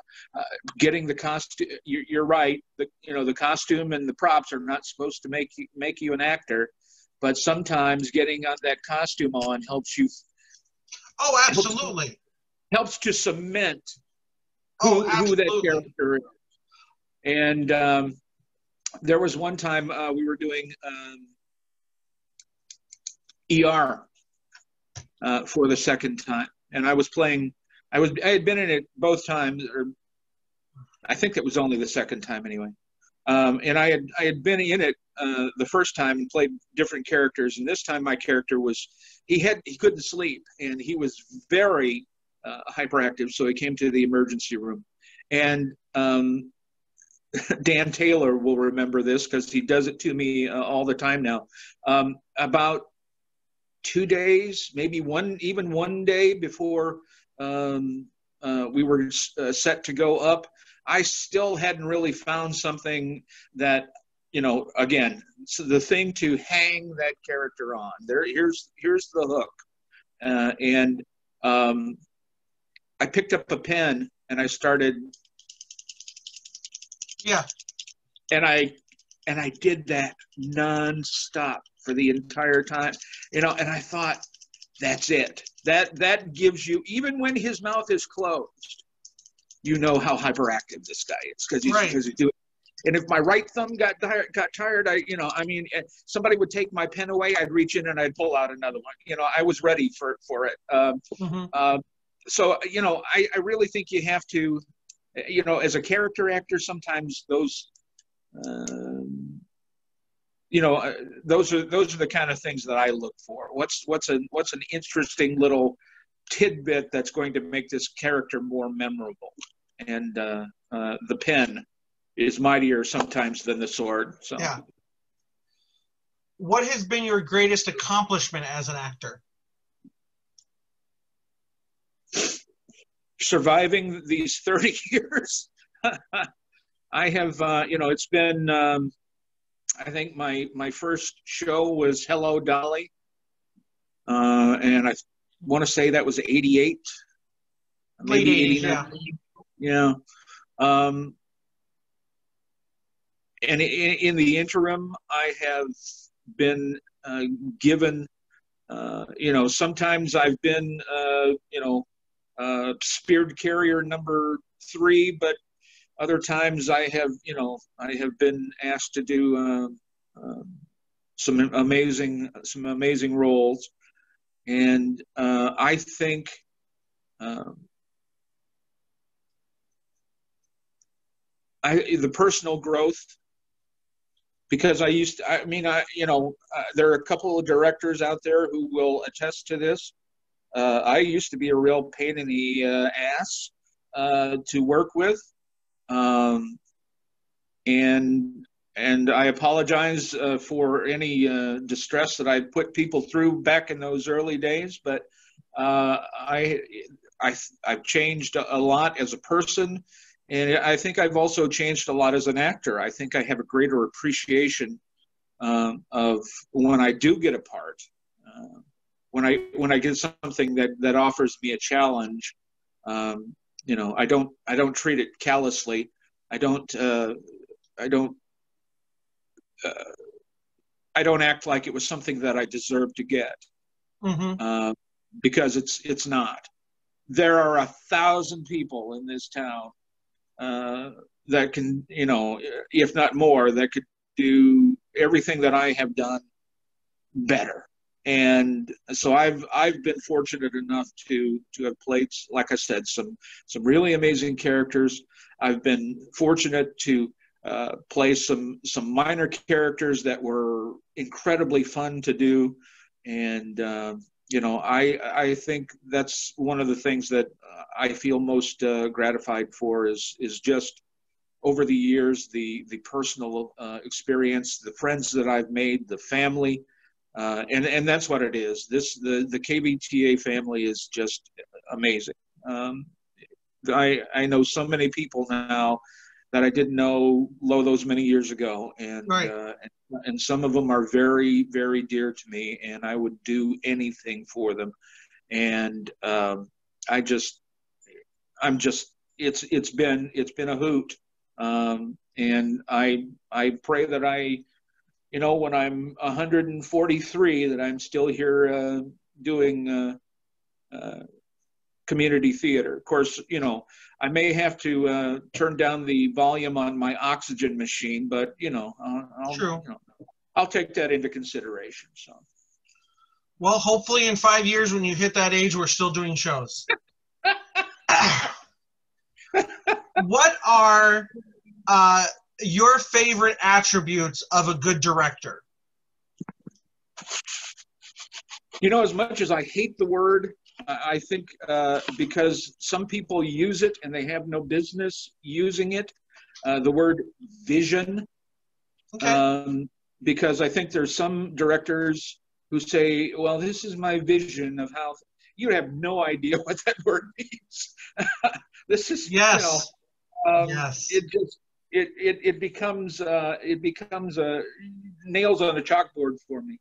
getting the costume. You're right. You know, the costume and the props are not supposed to make you an actor, but sometimes getting that costume on helps you. Oh, absolutely. Helps to cement who that character is. And there was one time we were doing ER for the second time, and I was playing. I had been in it both times, or I think it was only the second time anyway. And I had been in it the first time and played different characters, and this time my character was he couldn't sleep, and he was very hyperactive, so he came to the emergency room. And Dan Taylor will remember this because he does it to me all the time now. About 2 days, maybe even one day before we were set to go up, I still hadn't really found something that, you know, again, so the thing to hang that character on. Here's the hook. And I picked up a pen and I started. Yeah. And I did that nonstop for the entire time, you know, and I thought, that's it. That gives you, even when his mouth is closed, you know how hyperactive this guy is because he's doing. And if my right thumb got tired, I mean, somebody would take my pen away, I'd reach in and I'd pull out another one. You know, I was ready for it. So, you know, I really think you have to, you know, as a character actor, sometimes those, you know, those are the kind of things that I look for. What's an interesting little tidbit that's going to make this character more memorable? And the pen is mightier sometimes than the sword. So. Yeah. What has been your greatest accomplishment as an actor? Surviving these 30 years. I have, you know, it's been, I think my first show was Hello, Dolly. And I want to say that was 88. Maybe 89. Yeah. And in the interim, I have been given, you know, sometimes I've been, you know, speared carrier number 3, but other times I have, you know, I have been asked to do some amazing roles, and I think the personal growth, because you know, there are a couple of directors out there who will attest to this. I used to be a real pain in the ass to work with. And I apologize for any distress that I put people through back in those early days, but I've changed a lot as a person, and I think I've also changed a lot as an actor. I think I have a greater appreciation of when I do get a part, when I get something that offers me a challenge. You know, I don't treat it callously. I don't act like it was something that I deserved to get, because it's not. There are 1,000 people in this town that can, you know, if not more, that could do everything that I have done better. And so I've been fortunate enough to have played, like I said, some really amazing characters. I've been fortunate to play some minor characters that were incredibly fun to do, and I think that's one of the things that I feel most gratified for is just over the years the personal experience, the friends that I've made, the family. And that's what it is. The KBTA family is just amazing. I know so many people now that I didn't know those many years ago, and Right. And some of them are very, very dear to me, and I would do anything for them. And it's been a hoot. And I pray that when I'm 143, that I'm still here doing community theater. Of course, I may have to turn down the volume on my oxygen machine, but I'll take that into consideration. So, well, hopefully in 5 years when you hit that age, we're still doing shows. What are your favorite attributes of a good director? As much as I hate the word, I think because some people use it and they have no business using it, the word vision. Okay. Because I think there's some directors who say, well, this is my vision of how. You have no idea what that word means. This is, yes. Yes. It becomes nails on a chalkboard for me.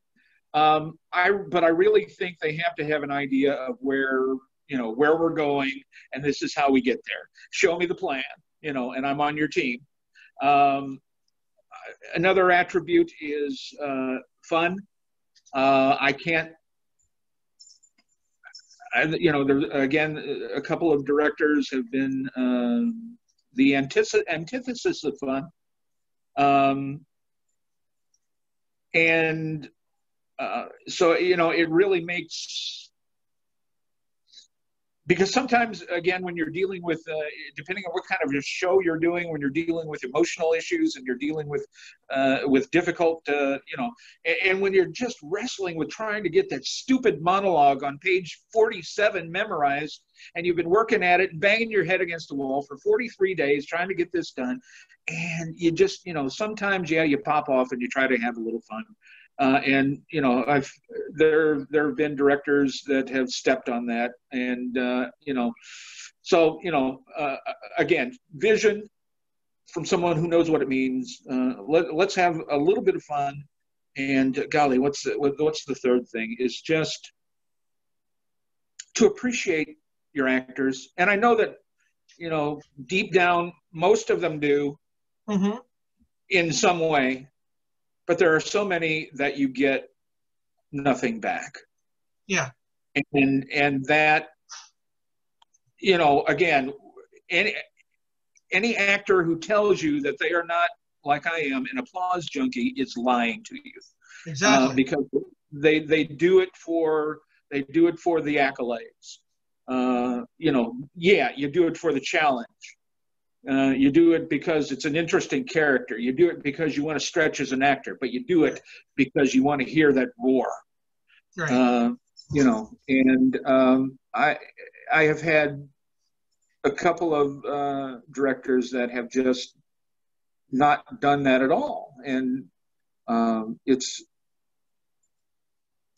But I really think they have to have an idea of where we're going, and this is how we get there. Show me the plan, and I'm on your team. Another attribute is fun. I can't. There again, a couple of directors have been the antithesis of fun, and so it really makes. Because sometimes, again, when you're dealing with, depending on what kind of a show you're doing, when you're dealing with emotional issues and you're dealing with difficult, and when you're just wrestling with trying to get that stupid monologue on page 47 memorized, and you've been working at it and banging your head against the wall for 43 days trying to get this done, and you just, sometimes, you pop off and you try to have a little fun. And there have been directors that have stepped on that, and again, vision from someone who knows what it means. Let's have a little bit of fun, and golly, what's the third thing is just to appreciate your actors, and I know that deep down most of them do, mm-hmm. in some way. But there are so many that you get nothing back. Yeah. And that, again, any actor who tells you that they are not, like I am, an applause junkie is lying to you. Exactly. Because they do it for the accolades. You do it for the challenge. You do it because it's an interesting character. You do it because you want to stretch as an actor, but you do it because you want to hear that roar. Right. I have had a couple of directors that have just not done that at all, and it's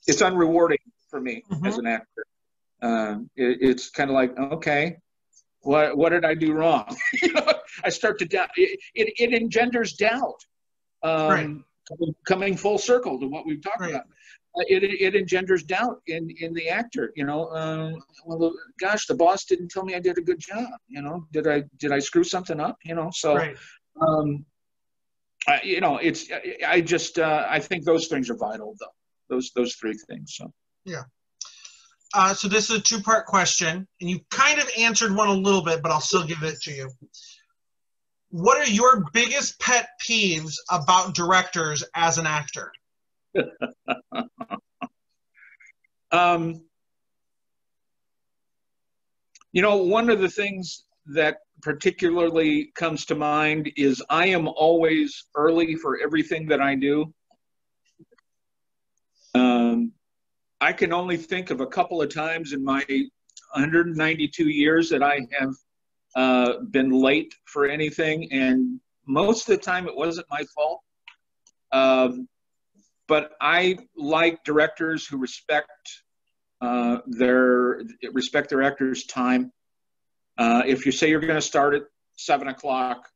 unrewarding for me, mm-hmm. as an actor. It's kind of like, okay. What did I do wrong? I start to doubt. It engenders doubt. Right. Coming full circle to what we've talked about, it engenders doubt in the actor. Well, gosh, the boss didn't tell me I did a good job. Did I screw something up? So, right. I think those things are vital, though. Those three things. So. Yeah. So this is a two-part question, and you kind of answered one a little bit, but I'll still give it to you. What are your biggest pet peeves about directors as an actor? You know, one of the things that particularly comes to mind is I am always early for everything that I do. I can only think of a couple of times in my 192 years that I have been late for anything, and most of the time it wasn't my fault. But I like directors who respect their actors' time. If you say you're going to start at 7 o'clock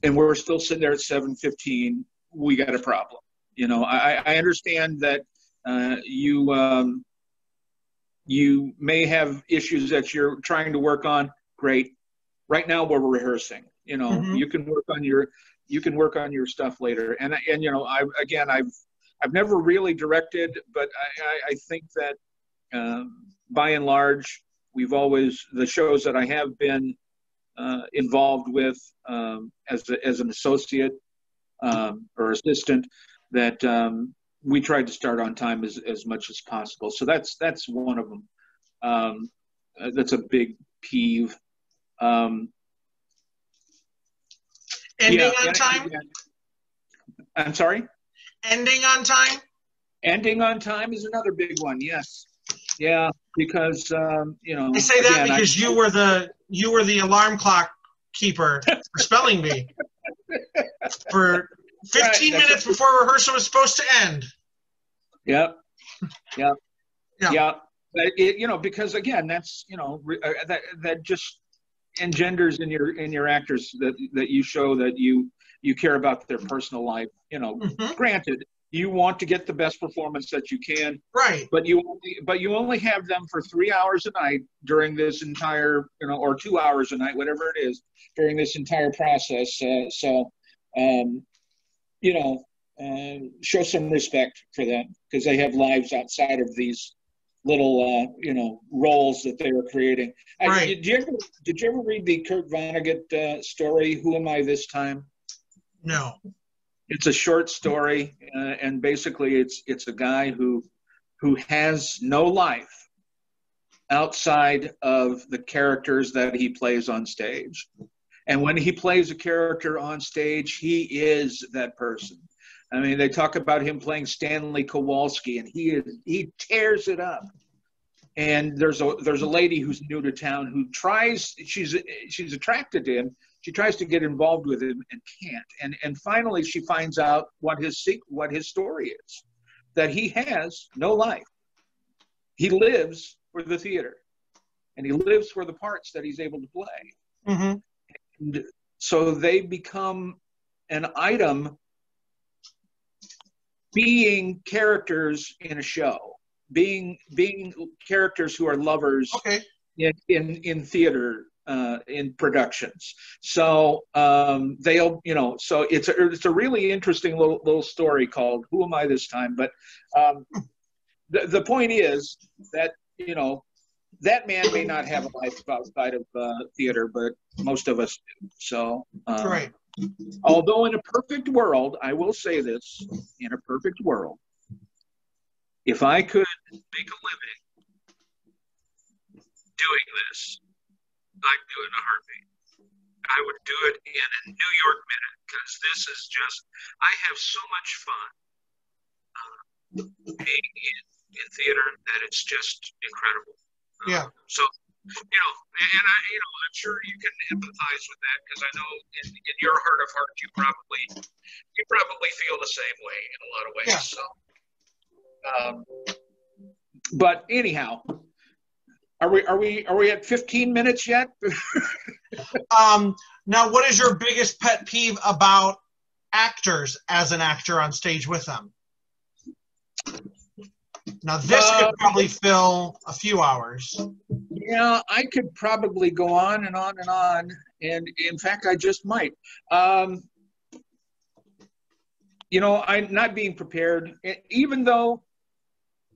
and we're still sitting there at 7:15, we got a problem. You know, I understand that you may have issues that you're trying to work on. Great. Right now we're rehearsing. You know, you can work on your stuff later. And you know, I've never really directed, but I think that by and large, the shows that I have been involved with as an associate or assistant, that we tried to start on time as much as possible. So that's one of them. That's a big peeve. Ending on time? I'm sorry? Ending on time? Ending on time is another big one, yes. Yeah, because, you know. I say that because you were the alarm clock keeper for Spelling Bee. For 15 minutes before rehearsal was supposed to end. Yep. You know, because again, that's, you know, that just engenders in your actors that you show that you care about their personal life. You know, granted, you want to get the best performance that you can, right? But you only have them for 3 hours a night during this entire, you know, or 2 hours a night, whatever it is, during this entire process. You know, show some respect for them, because they have lives outside of these little, you know, roles that they were creating. Right. Did you ever read the Kurt Vonnegut story, Who Am I This Time? No. It's a short story, and basically it's a guy who has no life outside of the characters that he plays on stage. And when he plays a character on stage, he is that person. I mean, they talk about him playing Stanley Kowalski, and he tears it up. And there's a lady who's new to town who she's attracted to him. She tries to get involved with him and can't. And finally she finds out what his story is, that he has no life. He lives for the theater, and he lives for the parts that he's able to play. And so they become an item, being characters in a show, being characters who are lovers in theater, in productions. So they'll, you know, so it's a really interesting little story called Who Am I This Time? But the point is that, you know, that man may not have a life outside of theater, but most of us do. So, right. Although in a perfect world, I will say this, in a perfect world, if I could make a living doing this, I'd do it in a heartbeat. I would do it in a New York minute, because this is just, I have so much fun being in theater that it's just incredible. Yeah. So, you know, and I'm sure you can empathize with that, because I know in your heart of hearts you probably feel the same way in a lot of ways. Yeah. So, but anyhow, are we at 15 minutes yet? Now, what is your biggest pet peeve about actors as an actor on stage with them? Now, this could probably fill a few hours. Yeah, I could probably go on and on and on. And in fact, I just might. You know, I'm not being prepared, even though,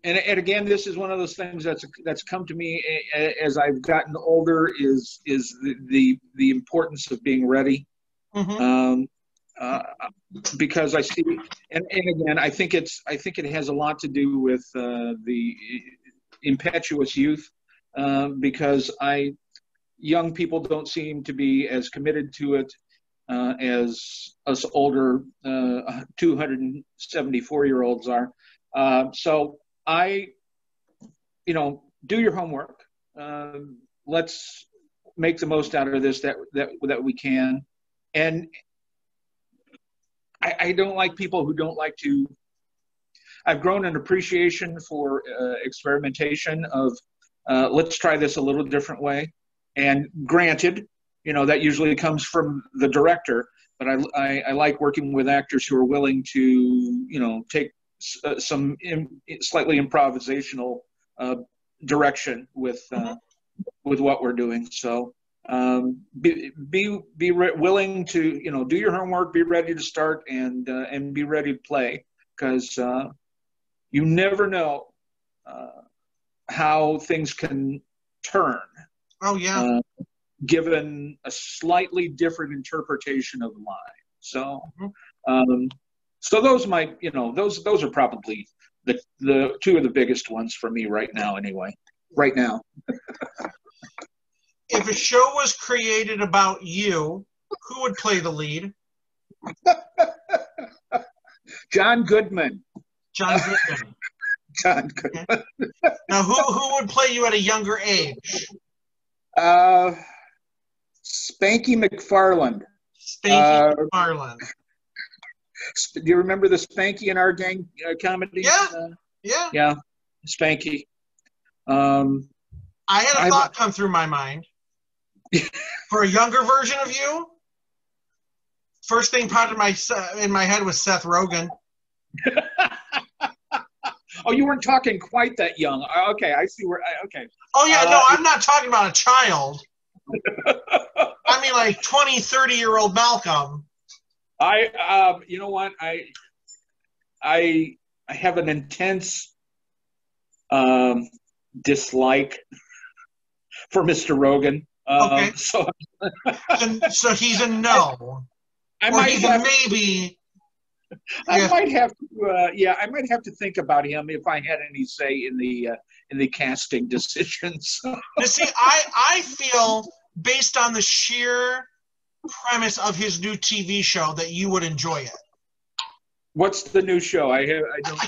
and again, this is one of those things that's come to me as I've gotten older, is the importance of being ready. because I see, and again, I think it has a lot to do with the impetuous youth, because young people don't seem to be as committed to it as us older 274-year-olds are. So do your homework. Let's make the most out of this that we can. And I don't like people who don't like to. I've grown an appreciation for experimentation of let's try this a little different way. And granted, that usually comes from the director, but I like working with actors who are willing to, take some slightly improvisational direction with what we're doing. So be willing to, do your homework, be ready to start, and be ready to play, because you never know how things can turn. Oh yeah. Given a slightly different interpretation of the line. So, so those might, those are probably the two of the biggest ones for me right now. Anyway, right now. If a show was created about you, who would play the lead? John Goodman. John Goodman. John Goodman. Okay. Now, who would play you at a younger age? Spanky McFarland. Spanky McFarland. Do you remember the Spanky and Our Gang comedy? Yeah. Yeah, Spanky. I had a thought come through my mind. For a younger version of you, first thing popped in my head was Seth Rogen. Oh, you weren't talking quite that young. Okay, I see where. Okay. Oh yeah, no, I'm not talking about a child. I mean, like 20, 30-year-old Malcolm. You know what? I have an intense dislike for Mr. Rogen. Okay. So he's a no. I might have maybe. I might have to. I might have to think about him if I had any say in the casting decisions. You see, I feel, based on the sheer premise of his new TV show, that you would enjoy it. What's the new show? I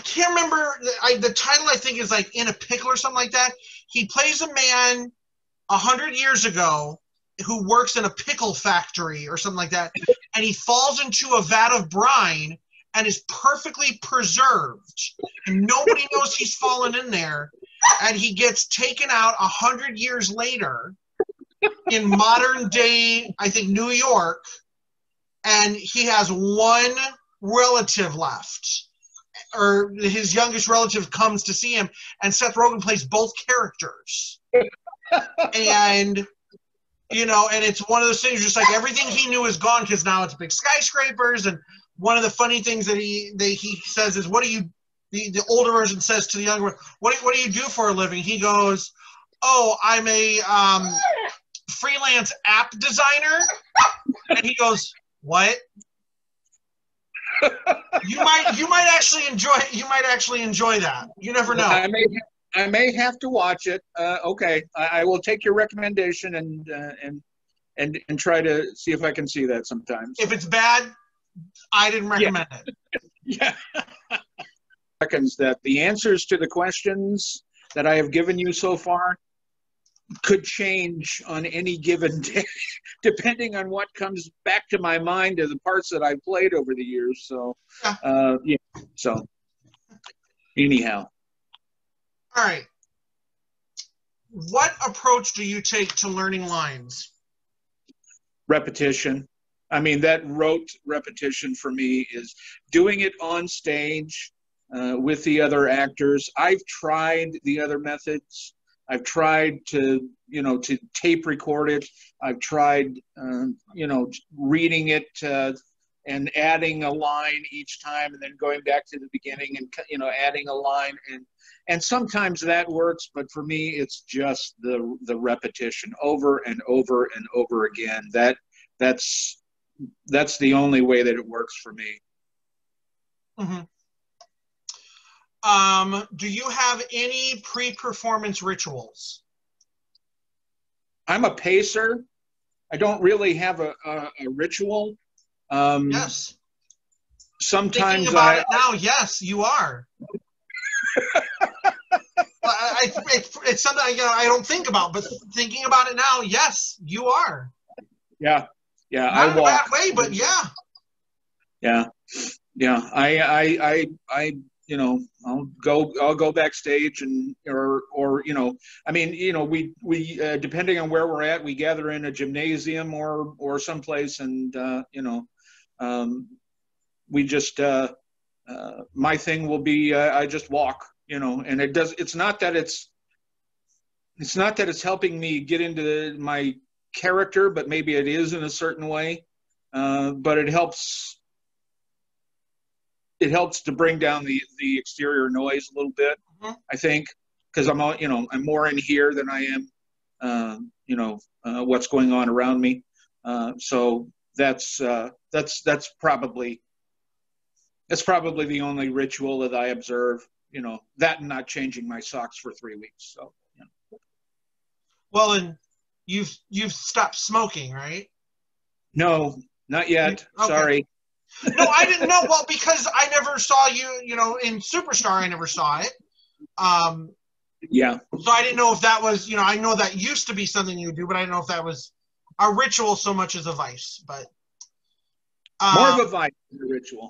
can't remember. The title, I think, is like In a Pickle or something like that. He plays a man 100 years ago who works in a pickle factory or something like that, and he falls into a vat of brine and is perfectly preserved, and nobody knows he's fallen in there, and he gets taken out 100 years later in modern day, I think, New York, and he has one relative left, or his youngest relative comes to see him, and Seth Rogen plays both characters. And and it's one of those things, just like everything he knew is gone, because now it's big skyscrapers. And one of the funny things that he says is, what do you, the older version says to the younger one, what do you do for a living? He goes, oh, I'm a freelance app designer. And he goes, what? You might actually enjoy that. You never know. I may have to watch it. Okay, I will take your recommendation and try to see if I can see that sometimes. If it's bad, I didn't recommend it. Yeah. Reckons that the answers to the questions that I have given you so far could change on any given day, depending on what comes back to my mind of the parts that I've played over the years. So, So, anyhow. All right. What approach do you take to learning lines? Repetition. I mean, that rote repetition for me is doing it on stage with the other actors. I've tried the other methods. I've tried to tape record it. I've tried, reading it and adding a line each time, and then going back to the beginning and, adding a line. And sometimes that works, but for me, it's just the repetition over and over and over again. That's that's the only way that it works for me. Mm-hmm. Do you have any pre-performance rituals? I'm a pacer. I don't really have a ritual. Yes. Sometimes thinking about it now, yes, you are. It's something I don't think about, but thinking about it now, yes, you are. Yeah. Not I in walk. a bad way, but yeah. Yeah. I I'll go backstage or I mean, we depending on where we're at, we gather in a gymnasium or someplace, and we just my thing will be I just walk, and it's not that it's helping me get into my character, but maybe it is in a certain way, but it helps to bring down the exterior noise a little bit. Mm-hmm. I think, because I'm more in here than I am what's going on around me, so that's probably the only ritual that I observe, that and not changing my socks for 3 weeks. So, Well, and you've stopped smoking, right? No, not yet. Okay. Sorry. No, I didn't know. Well, because I never saw you, in Superstar, I never saw it. Yeah. So I didn't know if that was, I know that used to be something you would do, but I didn't know if that was a ritual so much as a vice. But more of a vice than a ritual.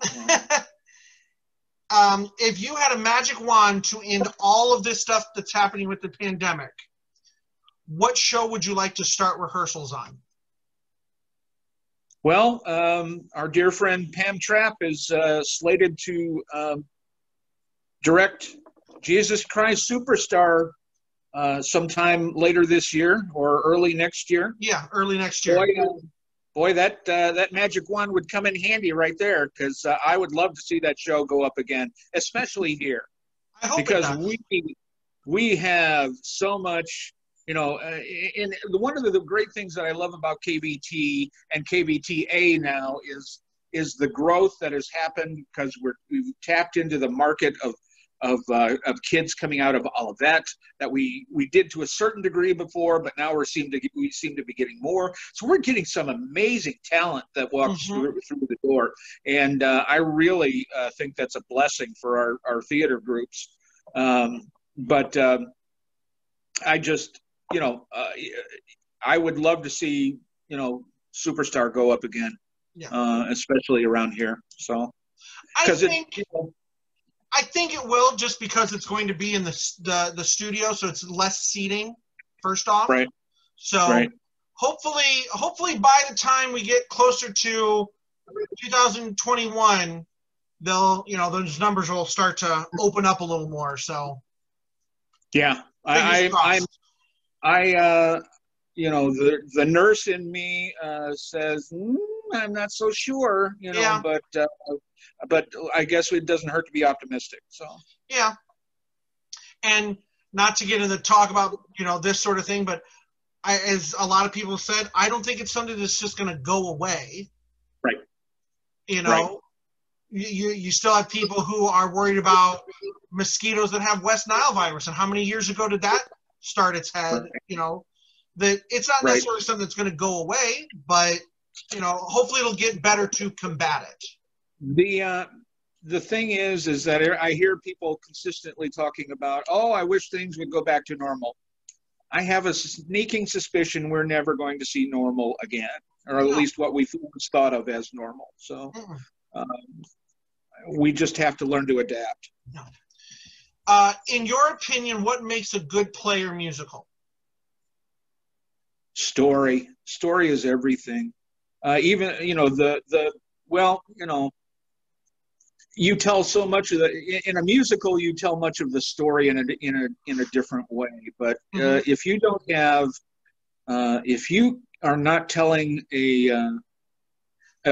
If you had a magic wand to end all of this stuff that's happening with the pandemic, what show would you like to start rehearsals on? Well, our dear friend Pam Trapp is slated to direct Jesus Christ Superstar sometime later this year or early next year. Yeah, early next year. Boy, that magic wand would come in handy right there, because I would love to see that show go up again, especially here. I hope because it does. we have so much. And one of the great things that I love about KBT and KBTA now is the growth that has happened, because we've tapped into the market of kids coming out of Olivet that we did to a certain degree before, but now we seem to be getting more. So we're getting some amazing talent that walks through the door, and I really think that's a blessing for our theater groups. But I just, I would love to see, Superstar go up again, especially around here. So, I think it will, just because it's going to be in the studio, so it's less seating. First off, right. So right. hopefully by the time we get closer to 2021, they'll, those numbers will start to open up a little more. So yeah, the nurse in me says, I'm not so sure, but I guess it doesn't hurt to be optimistic. So yeah, and not to get into talk about this sort of thing, but as a lot of people said, I don't think it's something that's just going to go away. Right. Right. You still have people who are worried about mosquitoes that have West Nile virus, and how many years ago did that start its head? Right. That it's not necessarily something that's going to go away, but hopefully it'll get better to combat it. The thing is that I hear people consistently talking about, I wish things would go back to normal. I have a sneaking suspicion we're never going to see normal again, or at least what we once thought of as normal. So we just have to learn to adapt. In your opinion, what makes a good play or musical? Story is everything. Even you tell so much of in a musical. You tell much of the story in a different way. But if you don't have, if you are not telling a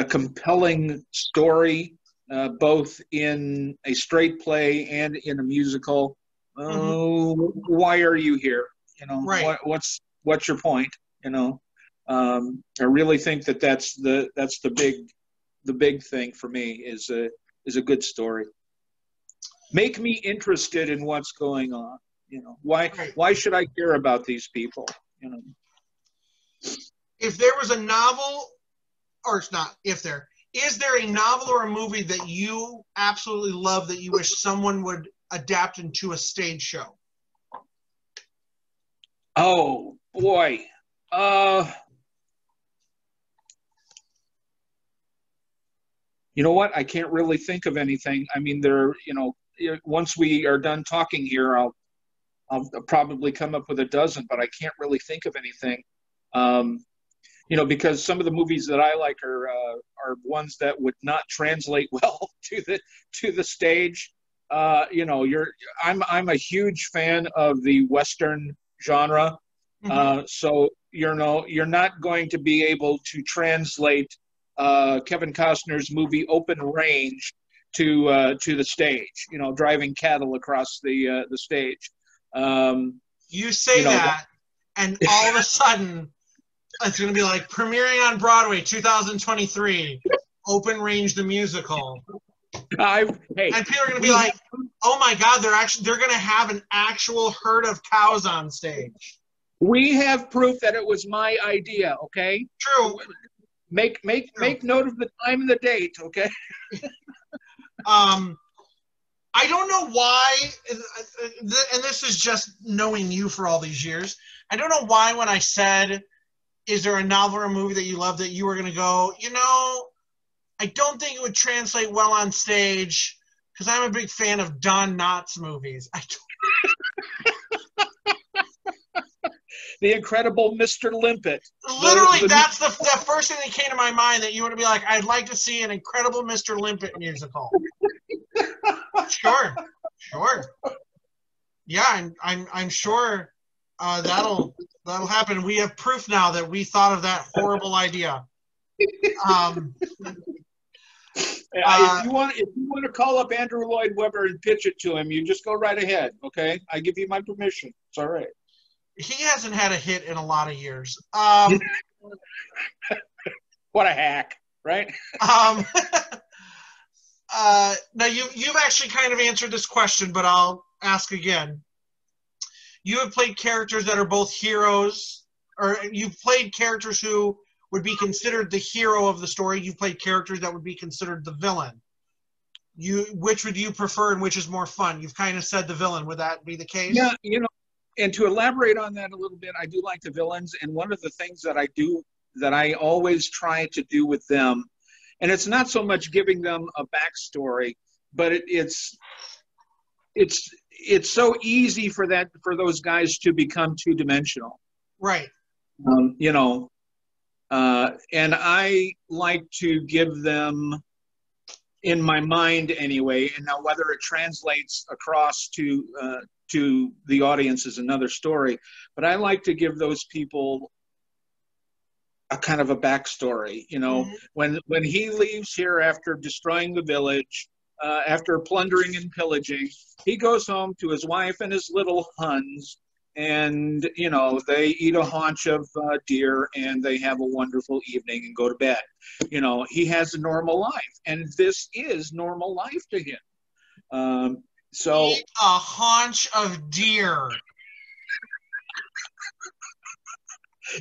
compelling story, both in a straight play and in a musical, why are you here? Right. What's your point? I really think that's the big thing for me is a good story. Make me interested in what's going on. You know, why should I care about these people? You know, if there was a novel, or it's not, if there is there a novel or a movie that you absolutely love that you wish someone would adapt into a stage show? Oh boy. You know what? I can't really think of anything. I mean, once we are done talking here, I'll probably come up with a dozen, but I can't really think of anything. Because some of the movies that I like are ones that would not translate well to the stage. I'm a huge fan of the Western genre. Mm-hmm. So you're not going to be able to translate Kevin Costner's movie Open Range to the stage. Driving cattle across the stage. You say that, and all of a sudden, it's going to be like premiering on Broadway, 2023, Open Range the musical. And people are going to be like, "Oh my God, they're going to have an actual herd of cows on stage." We have proof that it was my idea. Okay. True. Make note of the time and the date. Okay. I don't know why, and this is just knowing you for all these years. I don't know why when I said, is there a novel or a movie that you love, that you were going to go, I don't think it would translate well on stage because I'm a big fan of Don Knotts movies. The Incredible Mr. Limpet. Literally, that's the first thing that came to my mind, that you want to be like, I'd like to see an Incredible Mr. Limpet musical. Sure. Yeah, I'm sure that'll happen. We have proof now that we thought of that horrible idea. If you want to call up Andrew Lloyd Webber and pitch it to him, you just go right ahead. Okay, I give you my permission. It's all right. He hasn't had a hit in a lot of years. What a hack, right? Now you've actually kind of answered this question, but I'll ask again. You have played characters that are both heroes, or you've played characters who would be considered the hero of the story. You've played characters that would be considered the villain. Which would you prefer, and which is more fun? You've kind of said the villain. Would that be the case? Yeah, and to elaborate on that a little bit, I do like the villains, and one of the things that I always try to do with them, and it's not so much giving them a backstory, but it's so easy for those guys to become two-dimensional. Right. And I like to give them, in my mind anyway, and now whether it translates across to the audience is another story, but I like to give those people a kind of a backstory. Mm-hmm. When he leaves here after destroying the village, after plundering and pillaging, he goes home to his wife and his little Huns, and they eat a haunch of deer, and they have a wonderful evening and go to bed. He has a normal life, and this is normal life to him. So eat a haunch of deer.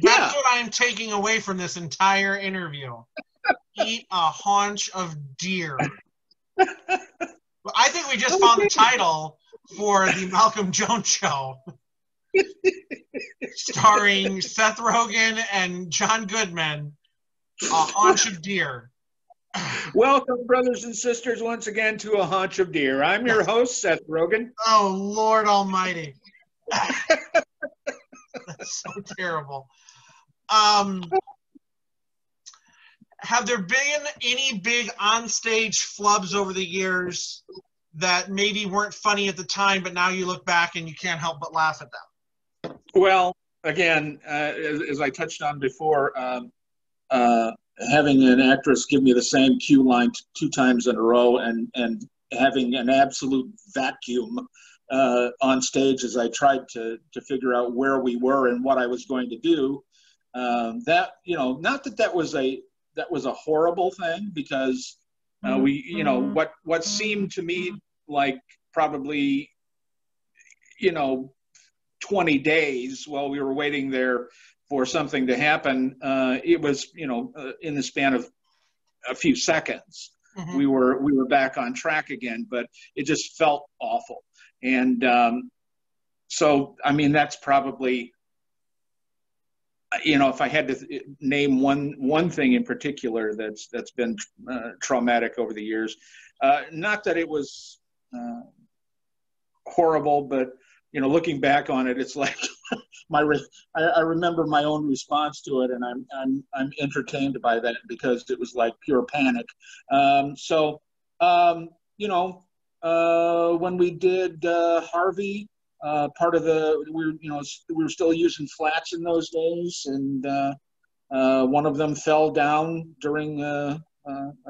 That's what I'm taking away from this entire interview. Eat a haunch of deer. I think we just found the title for the Malcom Jones show. Starring Seth Rogen and John Goodman. A haunch of deer. Welcome, brothers and sisters, once again to A Haunch of Deer. I'm your host, Seth Rogen. Oh, Lord Almighty. That's so terrible. Have there been any big onstage flubs over the years that maybe weren't funny at the time, but now you look back and you can't help but laugh at them? Well, again, as I touched on before, having an actress give me the same cue line 2 times in a row and having an absolute vacuum on stage as I tried to figure out where we were and what I was going to do That, not that that was a horrible thing, because we, what seemed to me like probably, 20 days while we were waiting there for something to happen, it was, in the span of a few seconds, Mm-hmm. we were back on track again, but it just felt awful. And so, I mean, that's probably, if I had to name one thing in particular that's been traumatic over the years, not that it was horrible, but looking back on it, it's like I remember my own response to it, and I'm entertained by that, because it was like pure panic. When we did Harvey, part of we were still using flats in those days, and one of them fell down during a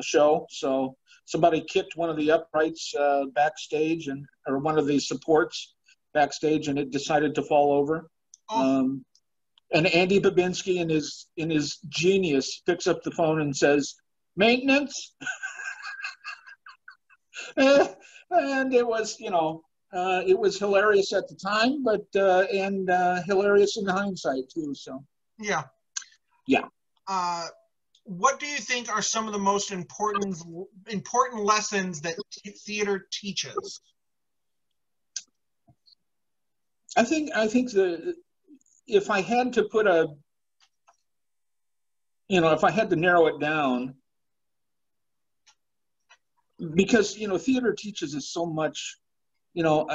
show. So somebody kicked one of the uprights backstage, or one of the supports backstage, and it decided to fall over. Oh. And Andy Babinski, in his genius, picks up the phone and says, "Maintenance." And it was, it was hilarious at the time, but and hilarious in hindsight too. So yeah. What do you think are some of the most important lessons that theater teaches? I think if I had to put if I had to narrow it down, because theater teaches us so much. One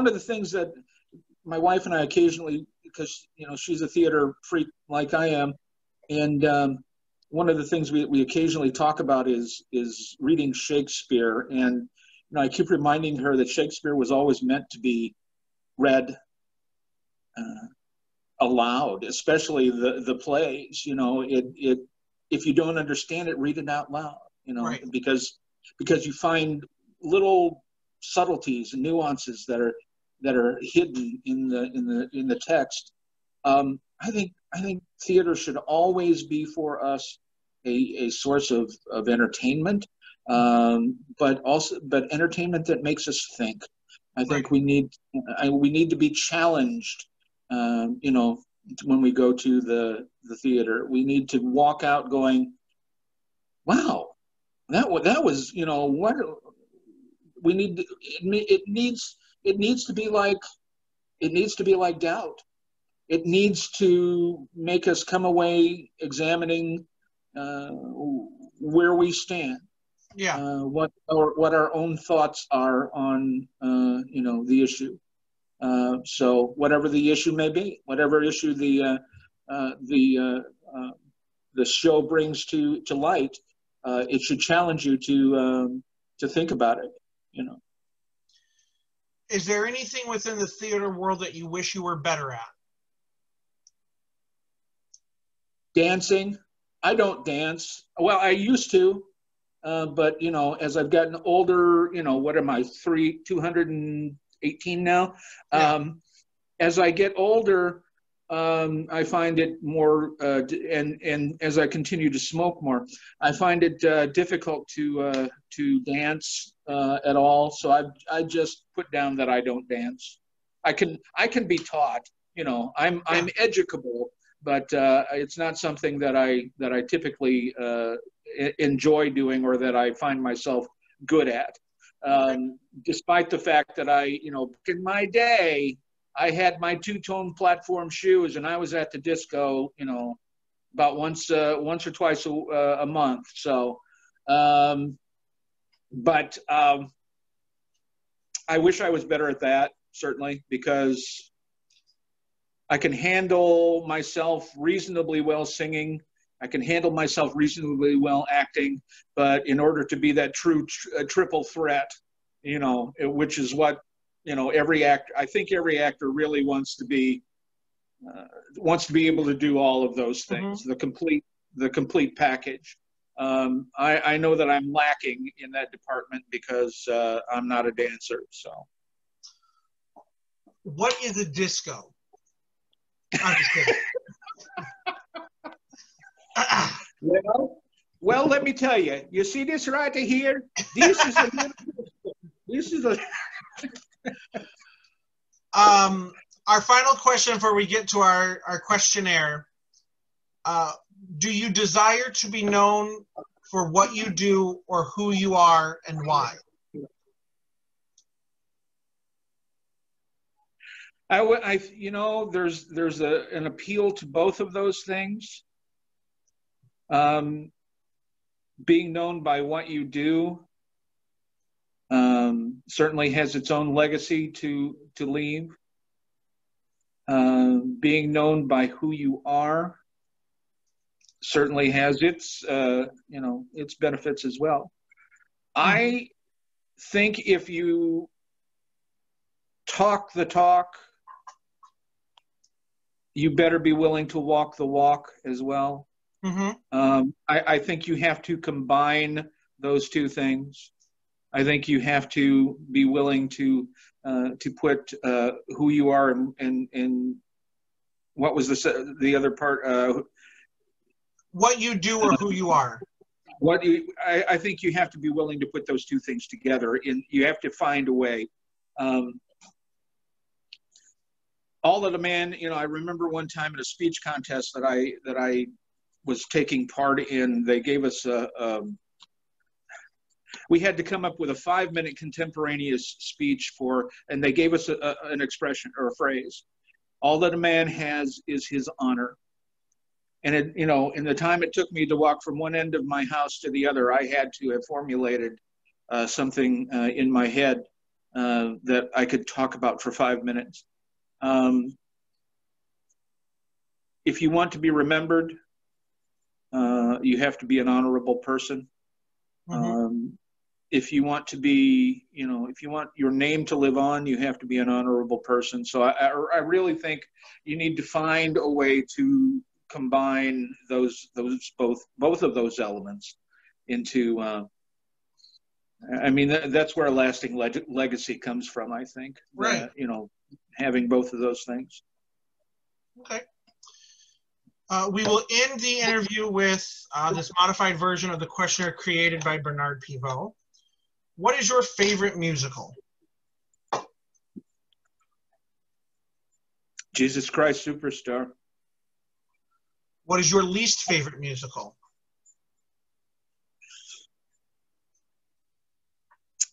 of the things that my wife and I occasionally, because she's a theater freak like I am, and one of the things we occasionally talk about is reading Shakespeare. And I keep reminding her that Shakespeare was always meant to be read aloud, especially the plays. If you don't understand it, read it out loud. Right. because you find little subtleties and nuances that are hidden in the text. I think theater should always be for us a source of entertainment, but entertainment that makes us think. I think we need to be challenged. When we go to the theater, we need to walk out going, "Wow, that was what we need." It needs to be like Dowd. It needs to make us come away examining where we stand. Yeah. What our own thoughts are on the issue. So whatever the issue may be, whatever issue the show brings to light, it should challenge you to think about it. Is there anything within the theater world that you wish you were better at? Dancing. I don't dance. Well, I used to, but as I've gotten older, what am I, 218 now? Yeah. As I get older, I find it more, and as I continue to smoke more, I find it difficult to dance at all. So I just put down that I don't dance. I can be taught. I'm educable, but it's not something that I typically enjoy doing, or that I find myself good at. Despite the fact that in my day, I had my two-tone platform shoes, and I was at the disco, about once or twice a month. So, but I wish I was better at that, certainly, because I can handle myself reasonably well singing. I can handle myself reasonably well acting, but in order to be that true triple threat, which is what every actor, I think every actor really wants to be able to do all of those things, mm-hmm. the complete package. I know that I'm lacking in that department because I'm not a dancer. So, what is a disco? I'm just kidding. Well, let me tell you. You see this right here? This is a this is a. Our final question before we get to our questionnaire. Do you desire to be known for what you do or who you are and why? There's an appeal to both of those things. Being known by what you do certainly has its own legacy to leave. Being known by who you are certainly has its its benefits as well. I think if you talk the talk, you better be willing to walk the walk as well. I think you have to combine those two things. I think you have to be willing to put who you are and what was the other part? What you do or who you are. I think you have to be willing to put those two things together, and you have to find a way. All that a man, I remember one time in a speech contest that I was taking part in. They gave us we had to come up with a 5-minute contemporaneous speech and they gave us an expression or a phrase. All that a man has is his honor. And in the time it took me to walk from one end of my house to the other, I had to have formulated something in my head that I could talk about for 5 minutes. If you want to be remembered, you have to be an honorable person. If you want to be, if you want your name to live on, you have to be an honorable person. So I really think you need to find a way to combine both of those elements into. That's where a lasting legacy comes from. I think. Right. Having both of those things. Okay. We will end the interview with this modified version of the questionnaire created by Bernard Pivot. What is your favorite musical? Jesus Christ Superstar. What is your least favorite musical?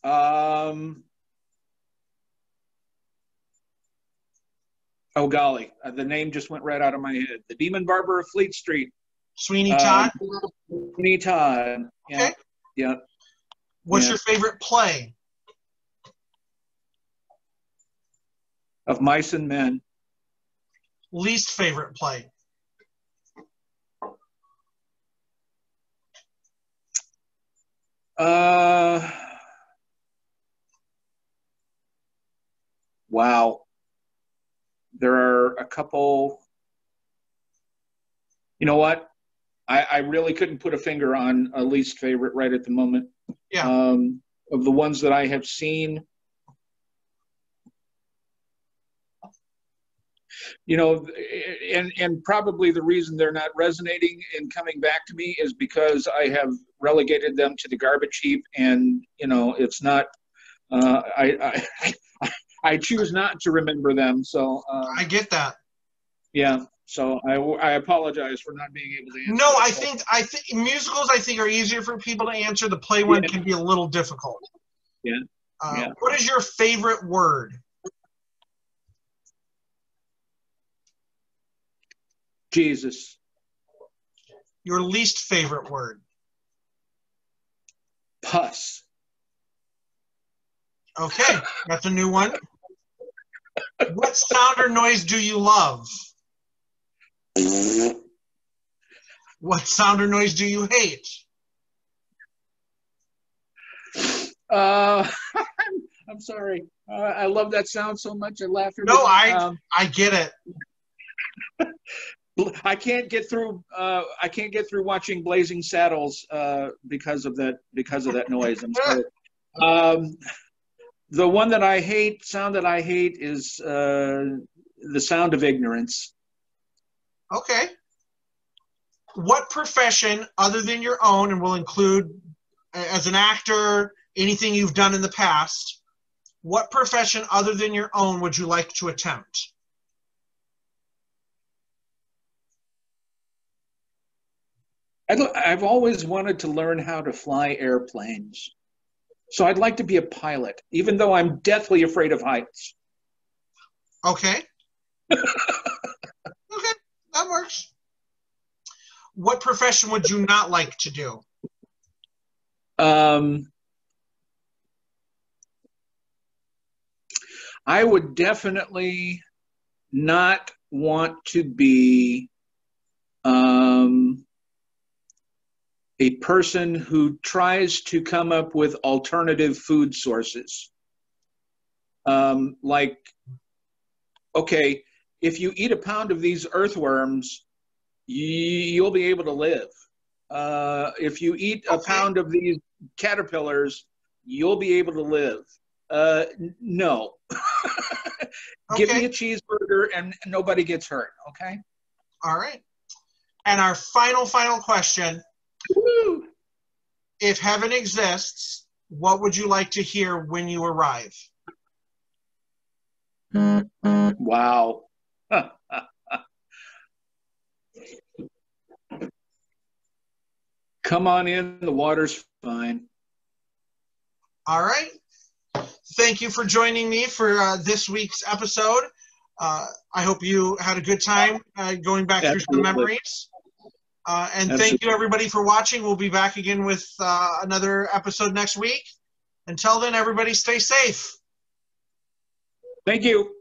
Oh, golly. The name just went right out of my head. The Demon Barber of Fleet Street. Sweeney Todd? Sweeney Todd. Yeah. Okay. Yeah. What's your favorite play? Of Mice and Men. Least favorite play? Wow. There are a couple. You know what? I really couldn't put a finger on a least favorite right at the moment. Yeah. Of the ones that I have seen, and probably the reason they're not resonating and coming back to me is because I have relegated them to the garbage heap, and it's not. I choose not to remember them, so. I get that. Yeah. So I apologize for not being able to answer. No, I think musicals are easier for people to answer. The play one can be a little difficult. Yeah. What is your favorite word? Jesus. Your least favorite word? Pus. Okay, that's a new one. What sound or noise do you love? What sound or noise do you hate? I'm sorry. I love that sound so much. I laugh. No, I get it. I can't get through watching Blazing Saddles because of that noise. I'm sorry. The one that I hate, sound that I hate, is the sound of ignorance. Okay. What profession other than your own, and will include as an actor, anything you've done in the past, what profession other than your own would you like to attempt? I've always wanted to learn how to fly airplanes. So I'd like to be a pilot, even though I'm deathly afraid of heights. Okay. Okay, that works. What profession would you not like to do? I would definitely not want to be a person who tries to come up with alternative food sources. Like, okay, if you eat a pound of these earthworms, you'll be able to live. If you eat a pound of these caterpillars, you'll be able to live. No. Give me a cheeseburger and nobody gets hurt, okay? All right. And our final question. Woo! If heaven exists, what would you like to hear when you arrive? Wow. Come on in, the water's fine. All right. Thank you for joining me for this week's episode. I hope you had a good time going back through some memories. And thank you, everybody, for watching. We'll be back again with another episode next week. Until then, everybody stay safe. Thank you.